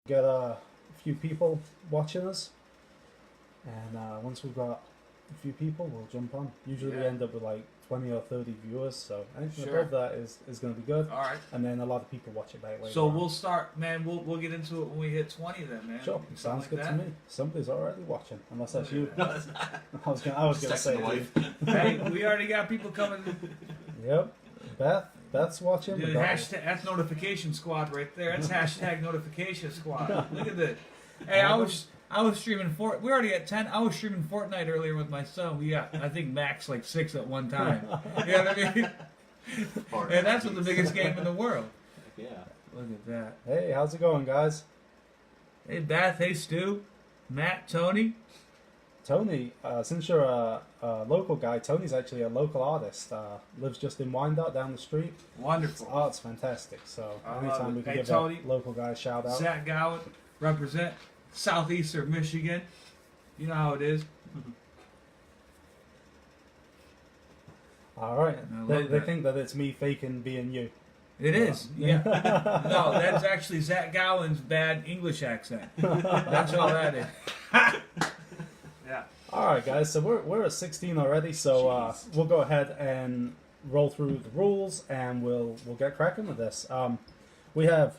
get a few people watching us, and once we've got a few people, we'll jump on. Usually we end up with like 20 or 30 viewers, so anything above that is going to be good. All right. And then a lot of people watch it back later. So we'll start, man. We'll get into it when we hit 20, then, man. Sure, sounds like good that. to me. Somebody's already watching, unless that's you. No, it's not. I was gonna say the wife. Hey, we already got people coming. Yep, Beth's watching. Dude, hashtag, that's notification squad right there. That's hashtag notification squad. Look at this. Hey, I was streaming we already at 10. I was streaming Fortnite earlier with my son. We got, I think, max like 6 at one time. You know what I mean? And that's the biggest game in the world. Yeah. Look at that. Hey, how's it going, guys? Hey, Beth. Hey, Stu. Matt. Tony. Tony, since you're a local guy, Tony's actually a local artist. Lives just in Wyandotte down the street. Wonderful. His art's fantastic. So I love anytime it. we can Hey, give Tony. a local guy a shout out. Zach Gowen. Represent Southeastern Michigan. You know how it is. All right. They that. think that it's me faking being you. It is. Yeah. No, that's actually Zach Gowen's bad English accent. That's all that is. Yeah. All right, guys. So we're at 16 already. So we'll go ahead and roll through the rules, and we'll get cracking with this. We have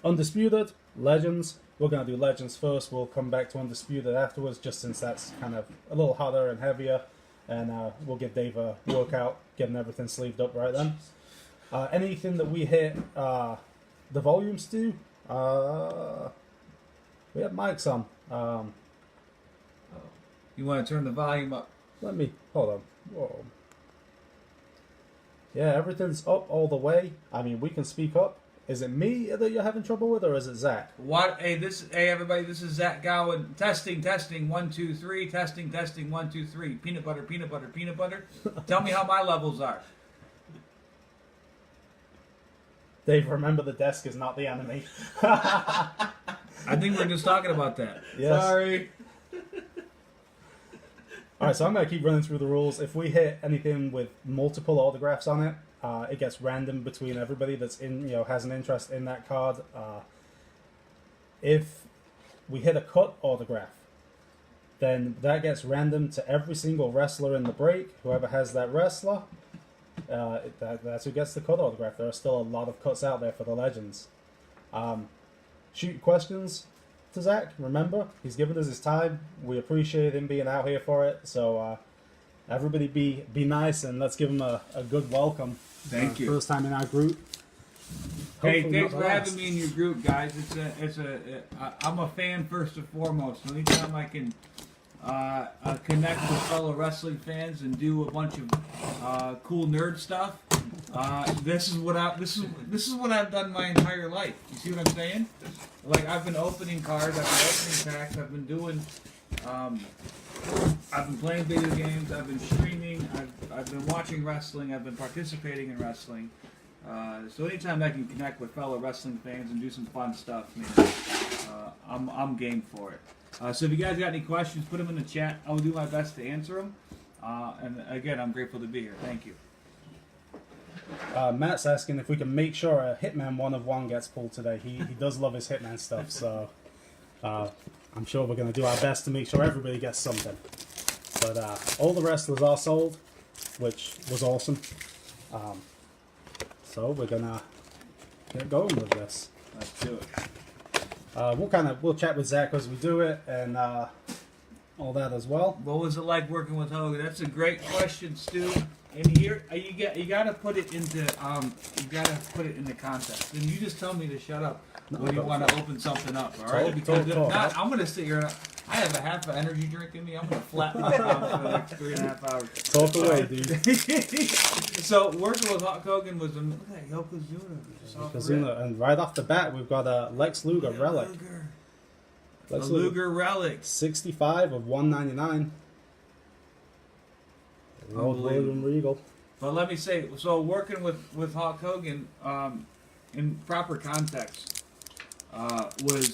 Undisputed, Legends. We're gonna do Legends first. We'll come back to Undisputed afterwards, just since that's kind of a little hotter and heavier. And we'll give Dave a workout, getting everything sleeved up right then. Anything that we hit the volumes to, we have mics on. You want to turn the volume up? Hold on. Whoa. Yeah, everything's up all the way. I mean, we can speak up. Is it me that you're having trouble with, or is it Zach? What? Hey, everybody. This is Zach Gowen. Testing. 1, 2, 3. Testing. 1, 2, 3. Peanut butter. Tell me how my levels are. Dave, remember the desk is not the enemy. I think we're just talking about that. Yes. Sorry. All right, so I'm going to keep running through the rules. If we hit anything with multiple autographs on it, it gets random between everybody that's has an interest in that card. If we hit a cut autograph, then that gets random to every single wrestler in the break. Whoever has that wrestler, that's who gets the cut autograph. There are still a lot of cuts out there for the Legends. Shoot questions to Zach. Remember, he's given us his time. We appreciate him being out here for it. So everybody be nice, and let's give him a good welcome. Thank you. First time in our group. Hey, Hopefully thanks not for the having last. me in your group, guys. I'm a fan first and foremost. So anytime I can connect with fellow wrestling fans and do a bunch of cool nerd stuff, this is what I've done my entire life. You see what I'm saying? Like, I've been opening cards, I've been opening packs, I've been doing, I've been playing video games, I've been streaming, I've been watching wrestling, I've been participating in wrestling. So anytime I can connect with fellow wrestling fans and do some fun stuff, man, I'm game for it. So if you guys got any questions, put them in the chat. I will do my best to answer them. And again, I'm grateful to be here. Thank you. Matt's asking if we can make sure a Hitman 1 of 1 gets pulled today. He does love his Hitman stuff, so I'm sure we're going to do our best to make sure everybody gets something. But all the wrestlers are sold, which was awesome. So we're going to get going with this. Let's do it. We'll chat with Zach as we do it, and all that as well. What was it like working with Hogan? That's a great question, Stu. And here you gotta put it into context. And you just tell me to shut up when you want to open something up, all right? Because if not, I'm gonna sit here. I have a half an energy drink in me. I'm gonna flatten my mouth for the next 3.5 hours. Talk away, dude. So working with Hulk Hogan was look at Yokozuna. Yokozuna, and right off the bat, we've got a Lex Luger relic. A Luger relic. 65 of 199. Old William Regal. But let me say, so working with Hulk Hogan in proper context was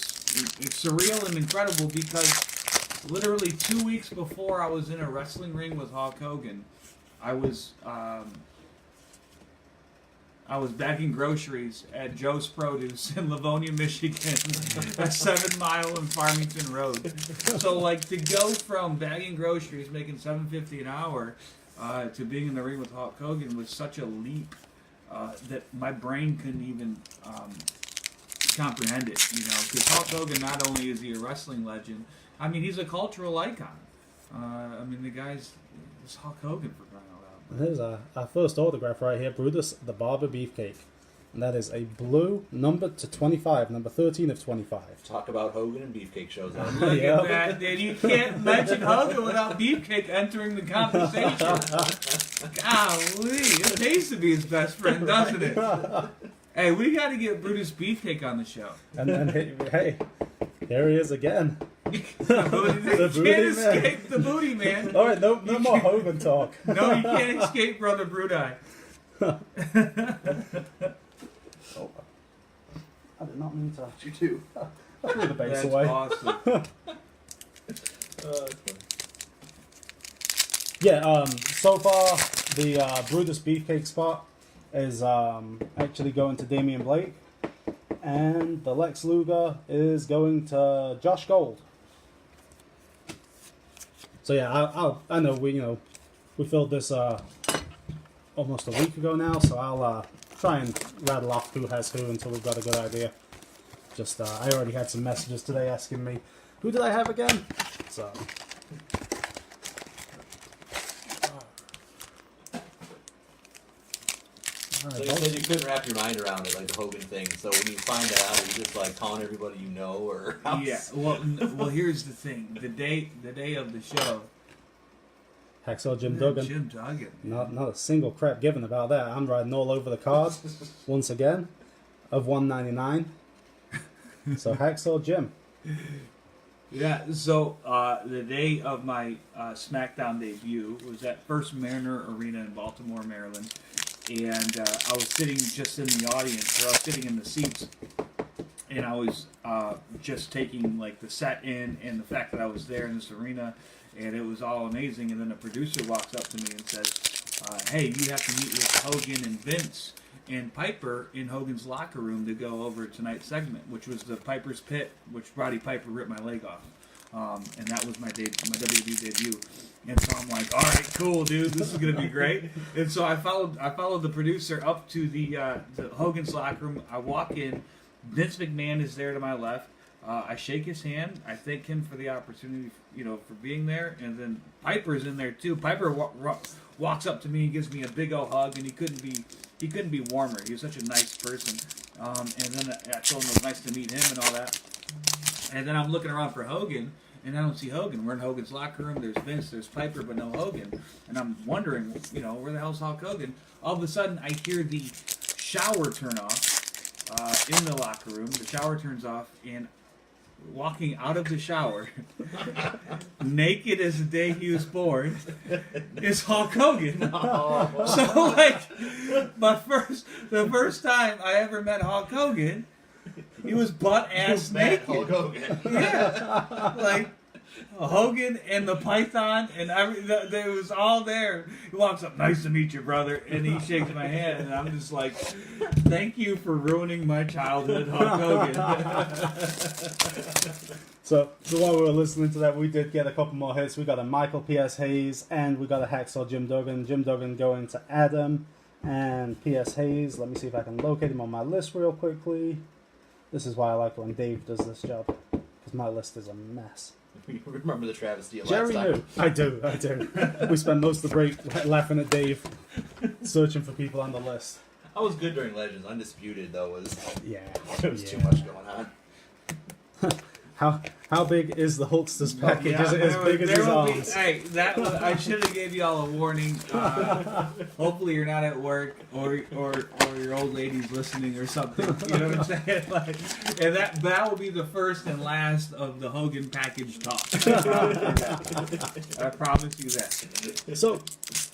it's surreal and incredible because literally 2 weeks before I was in a wrestling ring with Hulk Hogan, I was I was bagging groceries at Joe's Produce in Livonia, Michigan, at 7 Mile and Farmington Road. So, like, to go from bagging groceries, making $7.50 an hour, to being in the ring with Hulk Hogan was such a leap that my brain couldn't even comprehend it, you know, because Hulk Hogan, not only is he a wrestling legend, I mean, he's a cultural icon. I mean, the guy's Hulk Hogan for crying out loud. Here's our first autograph right here, Brutus the Barber Beefcake. And that is a blue, numbered to 25, number 13 of 25. Talk about Hogan and Beefcake shows up. Look at that, dude. You can't mention Hogan without Beefcake entering the conversation. Golly, it tastes to be his best friend, doesn't it? Hey, we got to get Brutus Beefcake on the show. And then, hey, here he is again. The booty, you can't escape the booty, man. All right, no more Hogan talk. No, you can't escape Brother Brudai. Oh, I did not mean to. You too. I threw the base That's away. awesome. That's funny. Yeah, so far the Brutus Beefcake spot is actually going to Damian Blake, and the Lex Luger is going to Josh Gold. So yeah, I know we filled this almost a week ago now, so I'll try and rattle off who has who until we've got a good idea. Just I already had some messages today asking me who did I have again, so. So you said you couldn't wrap your mind around it, like the Hogan thing. So when you find that out, are you just like calling everybody you know, or Yeah. Well, here's the thing. The day of the show. Hacksaw Jim Duggan. Jim Duggan. Not a single crap given about that. I'm riding all over the card once again of 199. So Hacksaw Jim. Yeah. So the day of my SmackDown debut was at First Mariner Arena in Baltimore, Maryland, and I was sitting just in the audience, or I was sitting in the seats, and I was just taking like the set in and the fact that I was there in this arena. And it was all amazing. And then the producer walks up to me and says, hey, you have to meet with Hogan and Vince and Piper in Hogan's locker room to go over tonight's segment, which was the Piper's Pit, which Roddy Piper ripped my leg off. And that was my WWE debut. And so I'm like, all right, cool, dude. This is going to be great. And so I followed the producer up to the Hogan's locker room. I walk in. Vince McMahon is there to my left. I shake his hand. I thank him for the opportunity, for being there. And then Piper's in there too. Piper walks up to me and gives me a big old hug. And he couldn't be warmer. He was such a nice person. And then I told him it was nice to meet him and all that. And then I'm looking around for Hogan, and I don't see Hogan. We're in Hogan's locker room. There's Vince, there's Piper, but no Hogan. And I'm wondering, where the hell's Hulk Hogan? All of a sudden, I hear the shower turn off in the locker room. The shower turns off, and walking out of the shower, naked as the day he was born, is Hulk Hogan. So, like, the first time I ever met Hulk Hogan, he was butt-ass naked. Hulk Hogan. Yeah. Like, Hogan and the Python, and it was all there. He walks up, nice to meet you, brother, and he shakes my hand, and I'm just like, thank you for ruining my childhood, Hulk Hogan. So while we were listening to that, we did get a couple more hits. We got a Michael P.S. Hayes, and we got a Hacksaw Jim Duggan. Jim Duggan going to Adam, and P.S. Hayes. Let me see if I can locate him on my list real quickly. This is why I like when Dave does this job, because my list is a mess. You remember the travesty of Jerry last time? knew. I do. We spent most of the break laughing at Dave, searching for people on the list. I was good during Legends. Undisputed, though, was... Yeah. There was too much going on. How big is the Hulkster's package? Is it as big as his arms? I should have gave you all a warning. Hopefully you're not at work or your old lady's listening or something. You know what I'm saying? Like, and that will be the first and last of the Hogan package talk. I promise you that. So,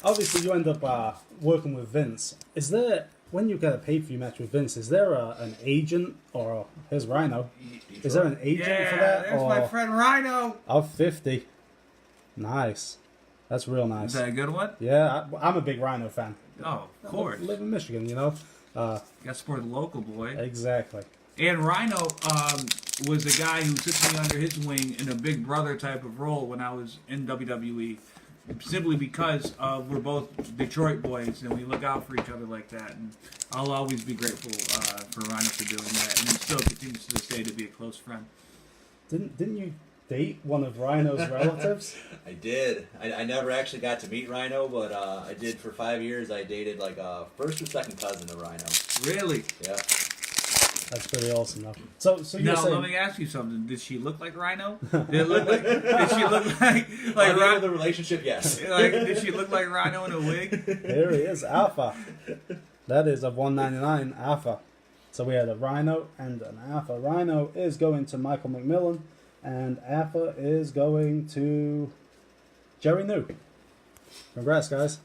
obviously you end up working with Vince. Is there, when you get a pay-per-view match with Vince, is there an agent, or here's Rhino, is there an agent for that? There's my friend Rhino. Of 50. Nice. That's real nice. Is that a good one? Yeah, I'm a big Rhino fan. Oh, of course. I live in Michigan, Got to support the local boy. Exactly. And Rhino was a guy who took me under his wing in a big brother type of role when I was in WWE. Simply because we're both Detroit boys and we look out for each other like that. And I'll always be grateful for Rhino for doing that. And he still continues to this day to be a close friend. Didn't you date one of Rhino's relatives? I did. I never actually got to meet Rhino, but I did for 5 years. I dated like a first or second cousin of Rhino. Really? Yeah. That's pretty awesome, though. So you're now, saying... let me ask you something. Did she look like Rhino? Did she look like Rhino? The relationship, yes. Did she look like Rhino in a wig? Here he is, Alpha. That is a 199 Alpha. So we had a Rhino and an Alpha. Rhino is going to Michael McMillan, and Alpha is going to Jerry New. Congrats, guys.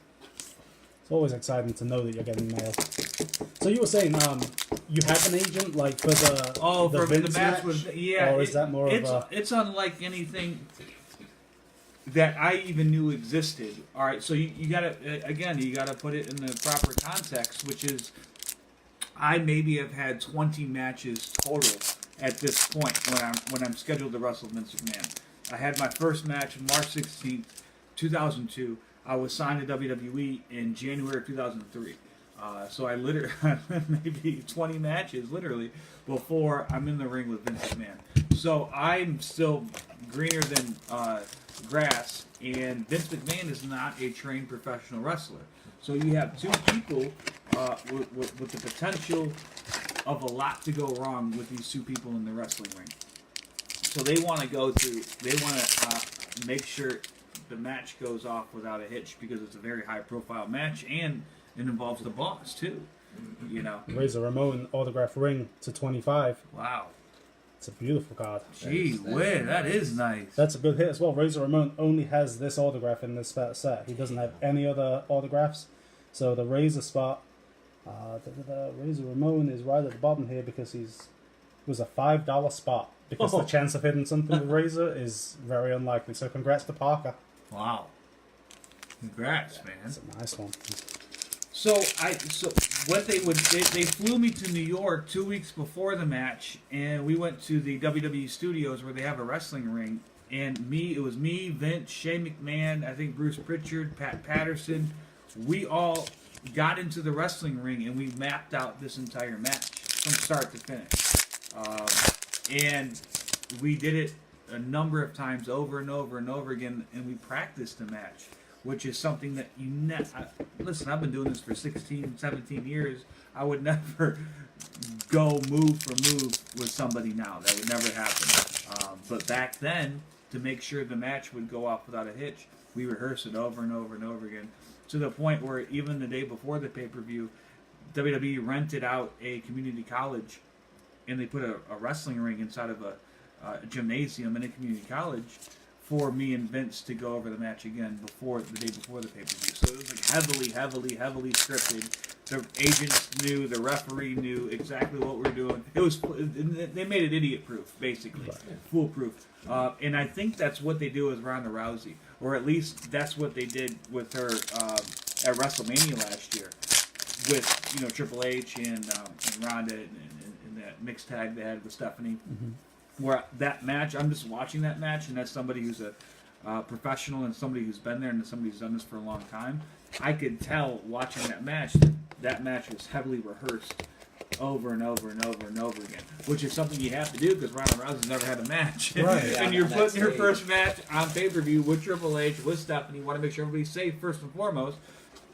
It's always exciting to know that you're getting mail. So you were saying you have an agent, like, for the Vince match? Yeah. Or is that more of a... It's unlike anything that I even knew existed. All right, so you gotta, again, you gotta put it in the proper context, which is I maybe have had 20 matches total at this point when I'm scheduled to wrestle Vince McMahon. I had my first match March 16th, 2002. I was signed to WWE in January of 2003. So I literally maybe 20 matches literally before I'm in the ring with Vince McMahon. So I'm still greener than grass, and Vince McMahon is not a trained professional wrestler. So you have two people with the potential of a lot to go wrong with these two people in the wrestling ring. So they want to make sure the match goes off without a hitch because it's a very high profile match and it involves the boss too. You know. Razor Ramon autograph ring to 25. Wow. It's a beautiful card. Gee whiz, that is nice. That's a good hit as well. Razor Ramon only has this autograph in this set. He doesn't have any other autographs. So the Razor spot, Razor Ramon is right at the bottom here because it was a $5 spot. Because the chance of hitting something with Razor is very unlikely. So congrats to Parker. Wow. Congrats, man. That's a nice one. So what they flew me to New York 2 weeks before the match, and we went to the WWE studios where they have a wrestling ring. And it was me, Vince, Shane McMahon, I think Bruce Pritchard, Pat Patterson. We all got into the wrestling ring and we mapped out this entire match from start to finish. And we did it a number of times over and over and over again, and we practiced the match, which is something that you listen, I've been doing this for 16, 17 years. I would never go move for move with somebody now. That would never happen. But back then, to make sure the match would go off without a hitch, we rehearsed it over and over and over again, to the point where even the day before the pay-per-view, WWE rented out a community college, and they put a wrestling ring inside of a gymnasium in a community college for me and Vince to go over the match again the day before the pay-per-view. So it was like heavily scripted. The agents knew, the referee knew exactly what we were doing. They made it idiot-proof, basically, foolproof. And I think that's what they do with Ronda Rousey, or at least that's what they did with her at WrestleMania last year, with Triple H and Ronda and that mixed tag they had with Stephanie. Mm-hmm. Where that match, I'm just watching that match, and that's somebody who's a professional and somebody who's been there and somebody who's done this for a long time. I could tell watching that match was heavily rehearsed over and over and over and over again, which is something you have to do because Ronda Rousey's never had a match. Right. And you're putting her first match on pay-per-view with Triple H, with Stephanie. You want to make sure everybody's safe first and foremost.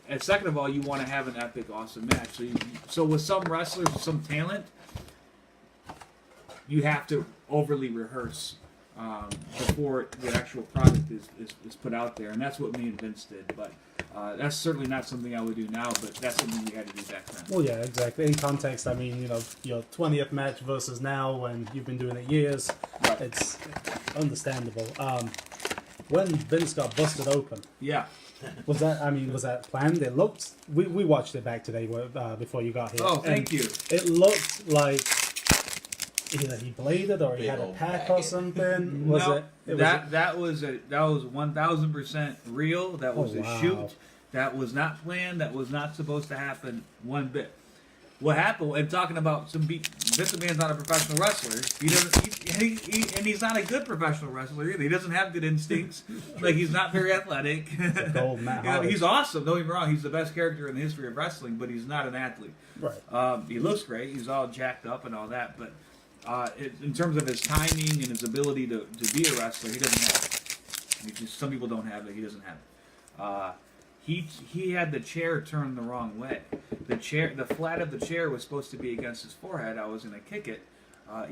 And second of all, you want to have an epic, awesome match. So with some wrestlers, with some talent, you have to overly rehearse before the actual product is put out there, and that's what me and Vince did. But that's certainly not something I would do now, but that's something we had to do back then. Well, yeah, exactly. In context, I mean, your 20th match versus now when you've been doing it years, right. It's understandable. When Vince got busted open, yeah. Was that planned? It looked. We watched it back today before you got here. Oh, thank you. It looked like either he bladed or he had a pack or something. That was 1,000% real. That was a shoot. That was not planned. That was not supposed to happen one bit. what happened, and talking about Vince McMahon's not a professional wrestler. He doesn't, and he's not a good professional wrestler either. He doesn't have good instincts. Like, he's not very athletic. Gold Matt You know, Hardy. he's awesome. Don't get me wrong. He's the best character in the history of wrestling, but he's not an athlete. Right. He looks great. He's all jacked up and all that, but in terms of his timing and his ability to be a wrestler, he doesn't have it. Some people don't have it. He doesn't have it. He had the chair turned the wrong way. The flat of the chair was supposed to be against his forehead. I was going to kick it,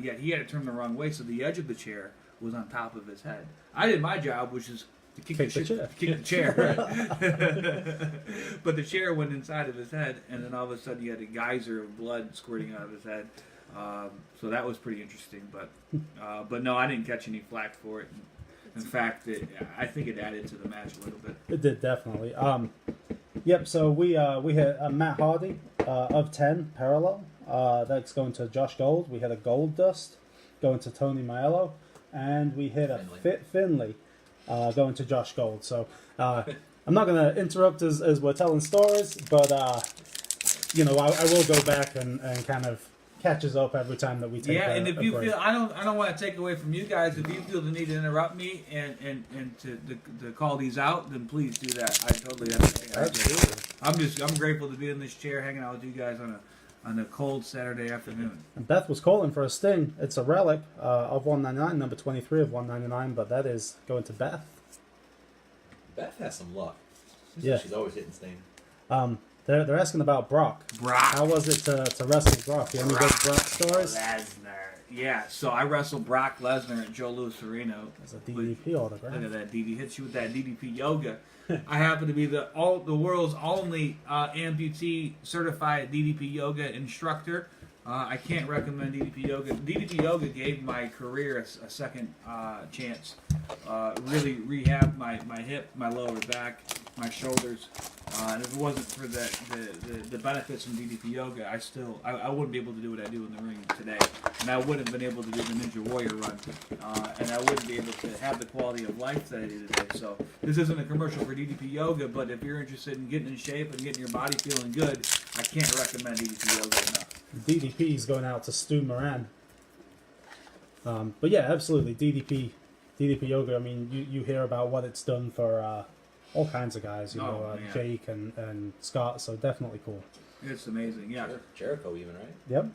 yet he had it turned the wrong way, so the edge of the chair was on top of his head. I did my job, which is to kick the chair. But the chair went inside of his head, and then all of a sudden he had a geyser of blood squirting out of his head. So that was pretty interesting. But no, I didn't catch any flack for it. In fact, I think it added to the match a little bit. It did, definitely. Yep, so we had Matt Hardy of 10 parallel. That's going to Josh Gold. We had a Gold Dust going to Tony Maello. And we hit a Finley going to Josh Gold. So I'm not going to interrupt as we're telling stories, but I will go back and kind of catch us up every time that we take and if you break. feel, I don't want to take away from you guys. If you feel the need to interrupt me and to call these out, then please do that. I totally understand. I'm grateful to be in this chair hanging out with you guys on a cold Saturday afternoon. And Beth was calling for a Sting. It's a relic of 199, number 23 of 199, but that is going to Beth. Beth has some luck. Yeah. She's always hitting Sting. They're asking about Brock. How was it to wrestle Brock? You have any good Brock stories? Lesnar. Yeah, so I wrestled Brock Lesnar at Joe Louis Arena. That's a DDP autograph. Look at that DD. Hits you with that DDP yoga. I happen to be the world's only amputee certified DDP yoga instructor. I can't recommend DDP yoga. DDP yoga gave my career a second chance. Really rehabbed my hip, my lower back, my shoulders. And if it wasn't for the benefits from DDP yoga, I wouldn't be able to do what I do in the ring today. And I wouldn't have been able to do the Ninja Warrior run. And I wouldn't be able to have the quality of life that I do today. So this isn't a commercial for DDP yoga, but if you're interested in getting in shape and getting your body feeling good, I can't recommend DDP yoga enough. DDP is going out to Stu Moran. But yeah, absolutely. DDP yoga, I mean, you hear about what it's done for all kinds of guys, Jake and Scott, so definitely cool. It's amazing, yeah. Jericho even, right? Yep.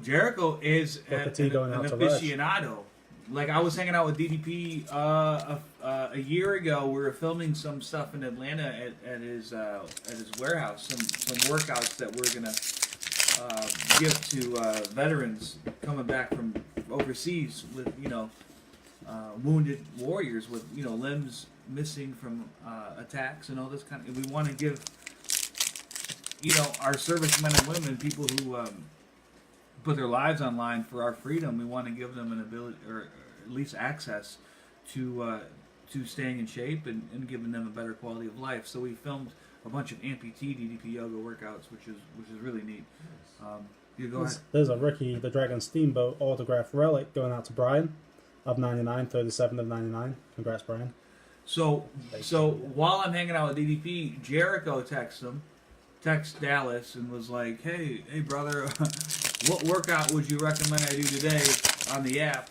Jericho is an aficionado. Like, I was hanging out with DDP a year ago. We were filming some stuff in Atlanta at his warehouse, some workouts that we're gonna give to veterans coming back from overseas with wounded warriors with limbs missing from attacks and all this kind of. We want to give our servicemen and women, people who put their lives on line for our freedom. We want to give them an ability, or at least access to staying in shape and giving them a better quality of life. So we filmed a bunch of amputee DDP yoga workouts, which is really neat. You go ahead. There's a Ricky the Dragon Steamboat autograph relic going out to Brian of 99, 37 of 99. Congrats, Brian. So while I'm hanging out with DDP, Jericho texts Dallas and was like, hey brother, what workout would you recommend I do today on the app?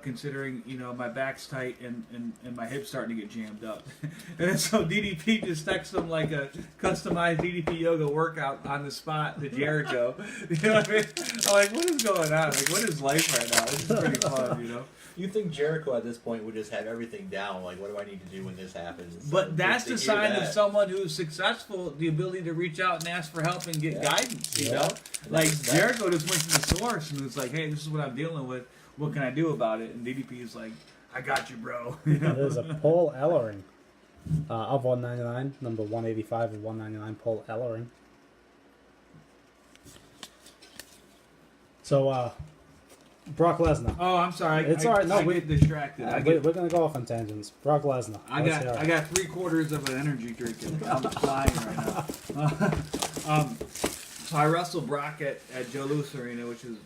Considering my back's tight and my hips starting to get jammed up. And so DDP just texts him like a customized DDP yoga workout on the spot to Jericho. You know what I mean? I'm like, what is going on? Like, what is life right now? This is pretty fun, You think Jericho at this point would just have everything down? Like, what do I need to do when this happens? But that's the sign of someone who's successful, the ability to reach out and ask for help and get guidance, you know? Like, Jericho just went to the source and was like, hey, this is what I'm dealing with. What can I do about it? And DDP is like, I got you, bro. There's a Paul Ellering of 199, number 185 of 199, Paul Ellering. So, Brock Lesnar. Oh, I'm sorry. It's all right. No, we get distracted. We're going to go off on tangents. Brock Lesnar. I got 3/4 of an energy drink. I'm flying right now. So I wrestled Brock at Joe Louis Arena, which is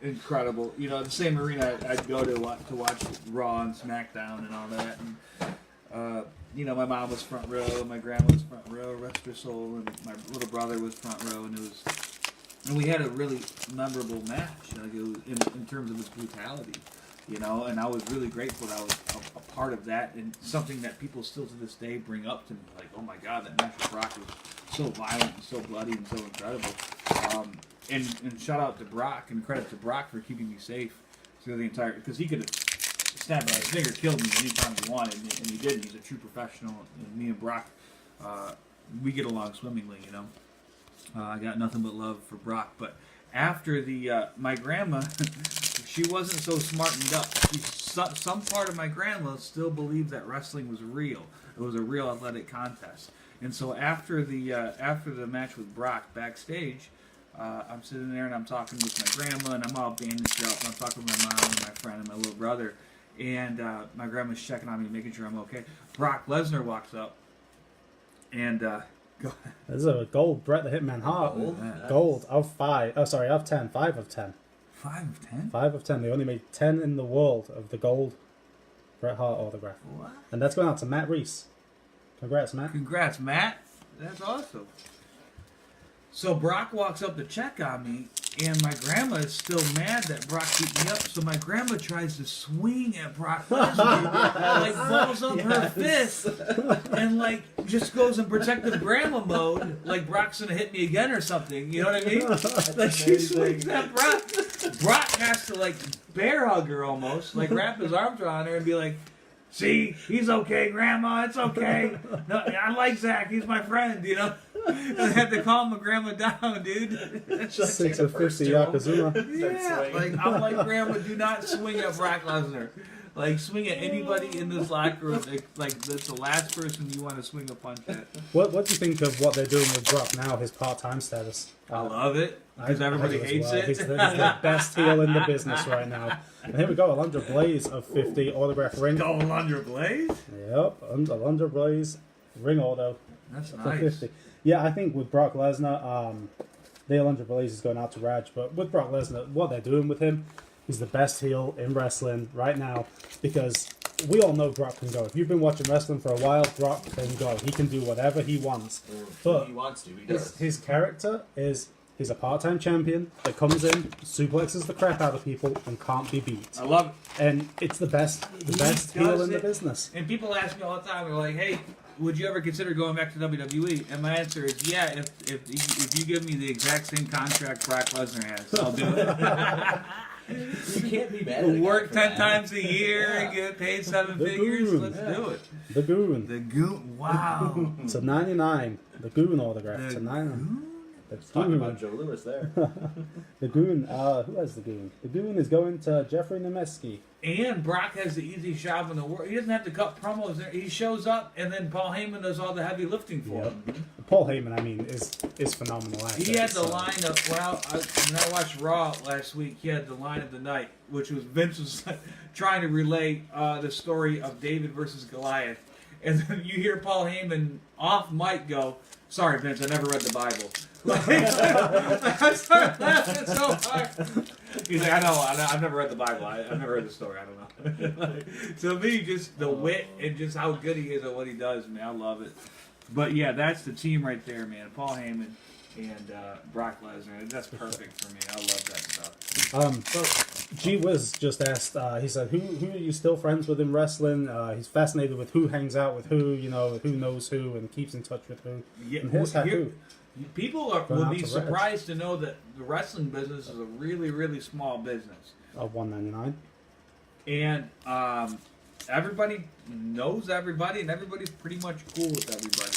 incredible. The same arena I'd go to watch Raw and SmackDown and all that. my mom was front row, my grandma was front row, rest her soul, and my little brother was front row, and we had a really memorable match, like it was in terms of its brutality, and I was really grateful that I was a part of that, and something that people still to this day bring up to me, like, oh my God, that match with Brock was so violent and so bloody and so incredible. And shout out to Brock and credit to Brock for keeping me safe through the entire, because he could have snapped my finger, killed me anytime he wanted, and he didn't. He's a true professional. And me and Brock, we get along swimmingly. I got nothing but love for Brock. But after the my grandma, she wasn't so smartened up. Some part of my grandma still believed that wrestling was real. It was a real athletic contest. And so after the match with Brock backstage, I'm sitting there and I'm talking with my grandma, and I'm all bandaged up. And I'm talking with my mom and my friend and my little brother, and my grandma's checking on me, making sure I'm okay. Brock Lesnar walks up, and go ahead. There's a gold Bret the Hitman Hart. Gold of 5. Oh, sorry, of 10. 5 of 10. 5 of 10? 5 of 10. They only made 10 in the world of the gold Bret Hart autograph. What? And that's going out to Matt Reese. Congrats, Matt. Congrats, Matt. That's awesome. So Brock walks up to check on me, and my grandma is still mad that Brock beat me up. So my grandma tries to swing at Brock Lesnar, like balls up her fist, and like just goes in protective grandma mode, like Brock's gonna hit me again or something. You know what I mean? Like she swings at Brock. Brock has to like bear hug her almost, like wrap his arms around her and be like, "See, he's okay, Grandma. It's okay. No, I like Zach. He's my friend, And I had to calm my grandma down, dude. 6 of 50 Yokozuna. Yeah, like I'm like, Grandma, do not swing at Brock Lesnar. Like, swing at anybody in this locker room. Like that's the last person you want to swing a punch at. What do you think of what they're doing with Brock now, his part-time status? I love it. Because everybody hates it. He's the best heel in the business right now. And here we go, Alundra Blaze of 50 autograph ring. Go Alundra Blaze? Yep, Alundra Blaze ring auto. That's for nice. 50. Yeah, I think with Brock Lesnar, the Alundra Blaze is going out to Raj, but with Brock Lesnar, what they're doing with him, he's the best heel in wrestling right now, because we all know Brock can go. If you've been watching wrestling for a while, Brock can go. He can do whatever he wants. But he wants to, he does. his character is, he's a part-time champion that comes in, suplexes the crap out of people, and can't be beat. I love it. And it's the best heel in the business. And people ask me all the time, they're like, hey, would you ever consider going back to WWE? And my answer is, yeah, if you give me the exact same contract Brock Lesnar has, I'll do it. You can't be mad at Work 10 times a year and get paid 7 figures. Goon. Let's do it. The Goon. The Goon. Wow. To 99. The Goon autograph. The To 99. Goon? Talking about Joe Louis there. The Goon. Who has the Goon? The Goon is going to Jeffrey Nemeski. And Brock has the easiest job in the world. He doesn't have to cut promos. He shows up, and then Paul Heyman does all the heavy lifting for him. Paul Heyman, I mean, is phenomenal. He had the line of, when I watched Raw last week, he had the line of the night, which was Vince was trying to relay the story of David versus Goliath. And then you hear Paul Heyman off mic go, "Sorry, Vince, I never read the Bible." I started laughing so hard. He's like, I know, I've never read the Bible. I've never read the story. I don't know. To me, just the wit and just how good he is at what he does, man, I love it. But yeah, that's the team right there, man. Paul Heyman and Brock Lesnar. That's perfect for me. I love that stuff. G Wiz just asked. He said, "Who are you still friends with in wrestling?" He's fascinated with who hangs out with who, who knows who, and keeps in touch with who. Yeah, and here's who. People will be surprised to know that the wrestling business is a really, really small business. Of $199. And everybody knows everybody, and everybody's pretty much cool with everybody.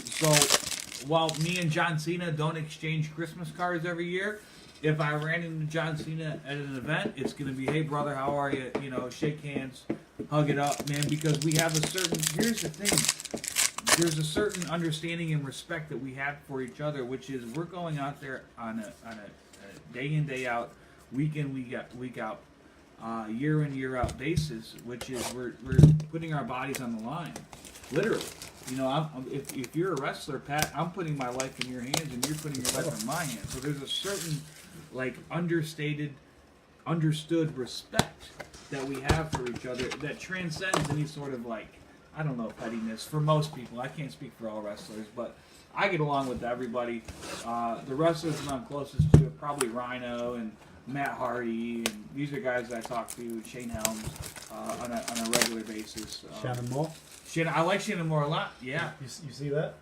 So while me and John Cena don't exchange Christmas cards every year, if I ran into John Cena at an event, it's going to be, "Hey, brother, how are you?" Shake hands, hug it up, man, because we have a certain, here's the thing, there's a certain understanding and respect that we have for each other, which is we're going out there on a day in, day out, week in, week out, year in, year out basis, which is we're putting our bodies on the line, literally. If you're a wrestler, Pat, I'm putting my life in your hands, and you're putting your life in my hands. So there's a certain, understood respect that we have for each other that transcends any sort of I don't know, pettiness for most people. I can't speak for all wrestlers, but I get along with everybody. The wrestlers that I'm closest to are probably Rhino and Matt Hardy, and these are guys that I talk to, Shane Helms, on a regular basis. Shannon Moore. I like Shannon Moore a lot. Yeah, You see that?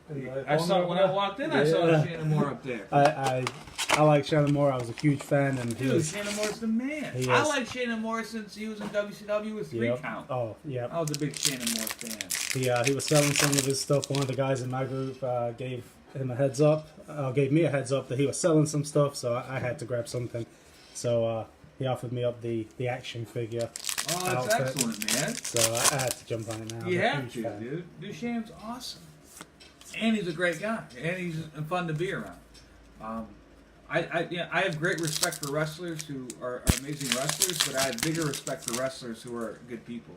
I saw when I walked in. I saw Shannon Moore up there. I like Shannon Moore. I was a huge fan, and Dude, Shannon Moore's the man. I like Shannon Moore since he was in WCW with 3 Count. Oh, yeah. I was a big Shannon Moore fan. He was selling some of his stuff. One of the guys in my group gave him a heads up. Gave me a heads up that he was selling some stuff, so I had to grab something. So he offered me up the action figure. Oh, that's outfit. excellent, man. So I had to jump on it now. You have to, dude. Dude, Shannon's awesome. And he's a great guy. And he's fun to be around. I have great respect for wrestlers who are amazing wrestlers, but I have bigger respect for wrestlers who are good people.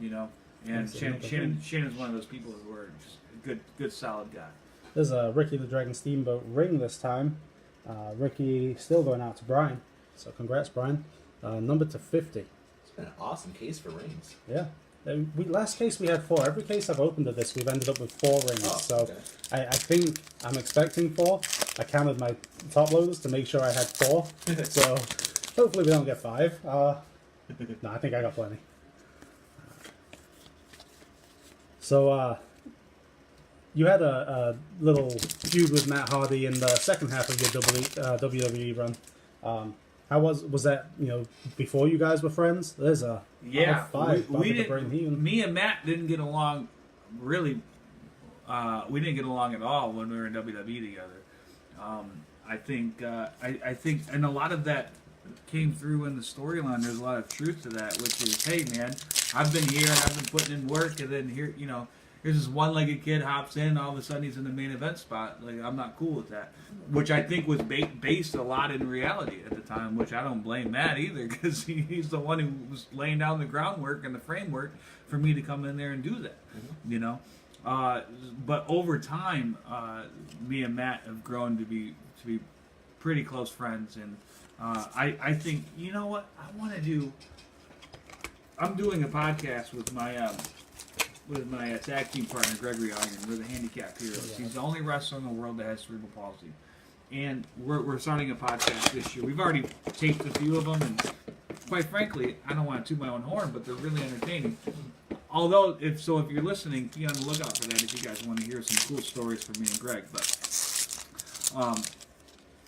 You know? And Shannon's one of those people who are just a good solid guy. There's a Ricky the Dragon Steamboat ring this time. Ricky still going out to Brian. So congrats, Brian. Number to 50. It's been an awesome case for rings. Yeah. Last case we had 4. Every case I've opened of this, we've ended up with 4 rings. Oh, so okay. I think I'm expecting 4. I counted my top loaders to make sure I had 4. So hopefully we don't get 5. No, I think I got plenty. So you had a little feud with Matt Hardy in the second half of your WWE run. How was that? You know, before you guys were friends. There's a five. We didn't. Me and Matt didn't get along. Really, we didn't get along at all when we were in WWE together. I think, and a lot of that came through in the storyline. There's a lot of truth to that, which is, hey man, I've been here and I've been putting in work, and then here, you know. Here's this one-legged kid hops in, all of a sudden he's in the main event spot. Like, I'm not cool with that. Which I think was based a lot in reality at the time, which I don't blame Matt either, because he's the one who was laying down the groundwork and the framework for me to come in there and do that. Mm-hmm. You know? But over time, me and Matt have grown to be pretty close friends, and I think, you know what, I'm doing a podcast with my tag team partner, Gregory Iron. We're the Handicap Heroes. He's the only wrestler in the world that has cerebral palsy. And we're starting a podcast this year. We've already taped a few of them, and quite frankly, I don't want to toot my own horn, but they're really entertaining. Although, if you're listening, be on the lookout for that if you guys want to hear some cool stories from me and Greg. But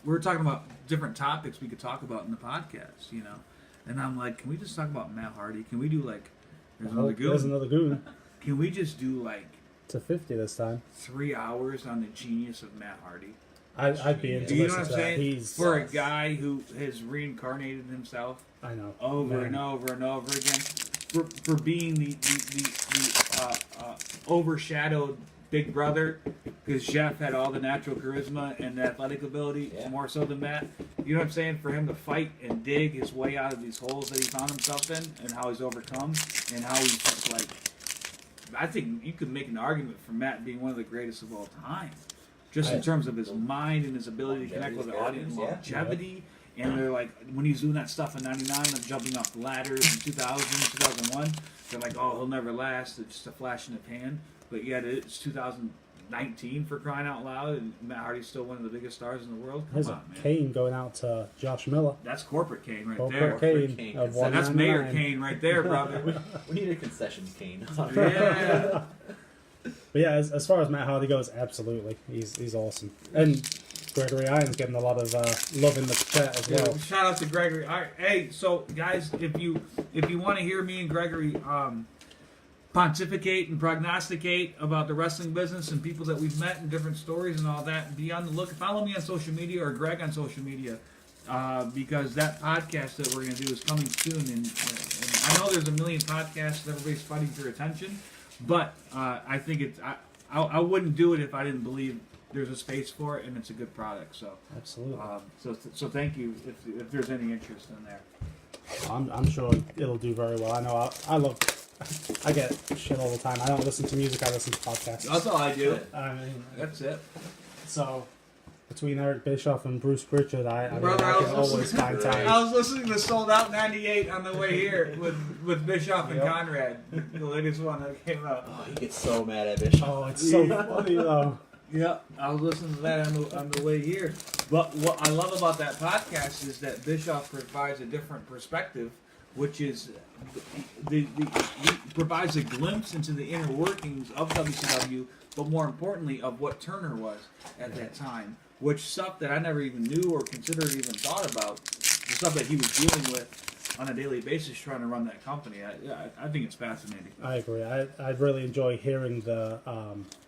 we're talking about different topics we could talk about in the podcast, you know. And I'm like, can we just talk about Matt Hardy? Can we do there's another goon. Can we just do to 50 this time? 3 hours on the genius of Matt Hardy? I'd be into you know what I'm to saying? That. He's for a guy who has reincarnated himself. I know. Over and over and over again, for being the overshadowed big brother, because Jeff had all the natural charisma and the athletic ability, more so than Matt. You know what I'm saying? For him to fight and dig his way out of these holes that he found himself in, and how he's overcome, and how he's just I think you could make an argument for Matt being one of the greatest of all time, just in terms of his mind and his ability to connect with the audience, longevity. And they're like, when he's doing that stuff in '99, like jumping off the ladders in 2000, 2001, they're like, oh, he'll never last. It's just a flash in the pan. But yet it's 2019 for crying out loud, and Matt Hardy's still one of the biggest stars in the world. Come There's on, a man. Kane going out to Josh Miller. That's corporate Kane right corporate there. Kane. That's Mayor Kane right there, brother. We need a concessions Kane. Yeah. But yeah, as far as Matt Hardy goes, absolutely, he's awesome. And Gregory Irons getting a lot of love in the chat as well. Shout out to Gregory. All right, hey, so guys, if you want to hear me and Gregory pontificate and prognosticate about the wrestling business and people that we've met and different stories and all that, be on the look. Follow me on social media or Greg on social media, because that podcast that we're going to do is coming soon. And I know there's a million podcasts that everybody's fighting for attention, but I think I wouldn't do it if I didn't believe there's a space for it and it's a good product. So absolutely. So thank you if there's any interest in there. I'm sure it'll do very well. I know I get shit all the time. I don't listen to music. I listen to podcasts. That's all I do. I mean, that's it. So Between Eric Bischoff and Bruce Pritchard, I Brother, can I was always find time. I was listening to Sold Out 98 on the way here with Bischoff and Yep. Conrad, the latest one that came out. Oh, he gets so mad at Bishop. Oh, it's so funny though. Yeah, I was listening to that on the way here. But what I love about that podcast is that Bischoff provides a different perspective, which is he provides a glimpse into the inner workings of WCW, but more importantly, of what Turner was at that time. Which stuff that I never even knew or considered even thought about, the stuff that he was dealing with on a daily basis trying to run that company. I think it's fascinating. I agree. I really enjoy hearing the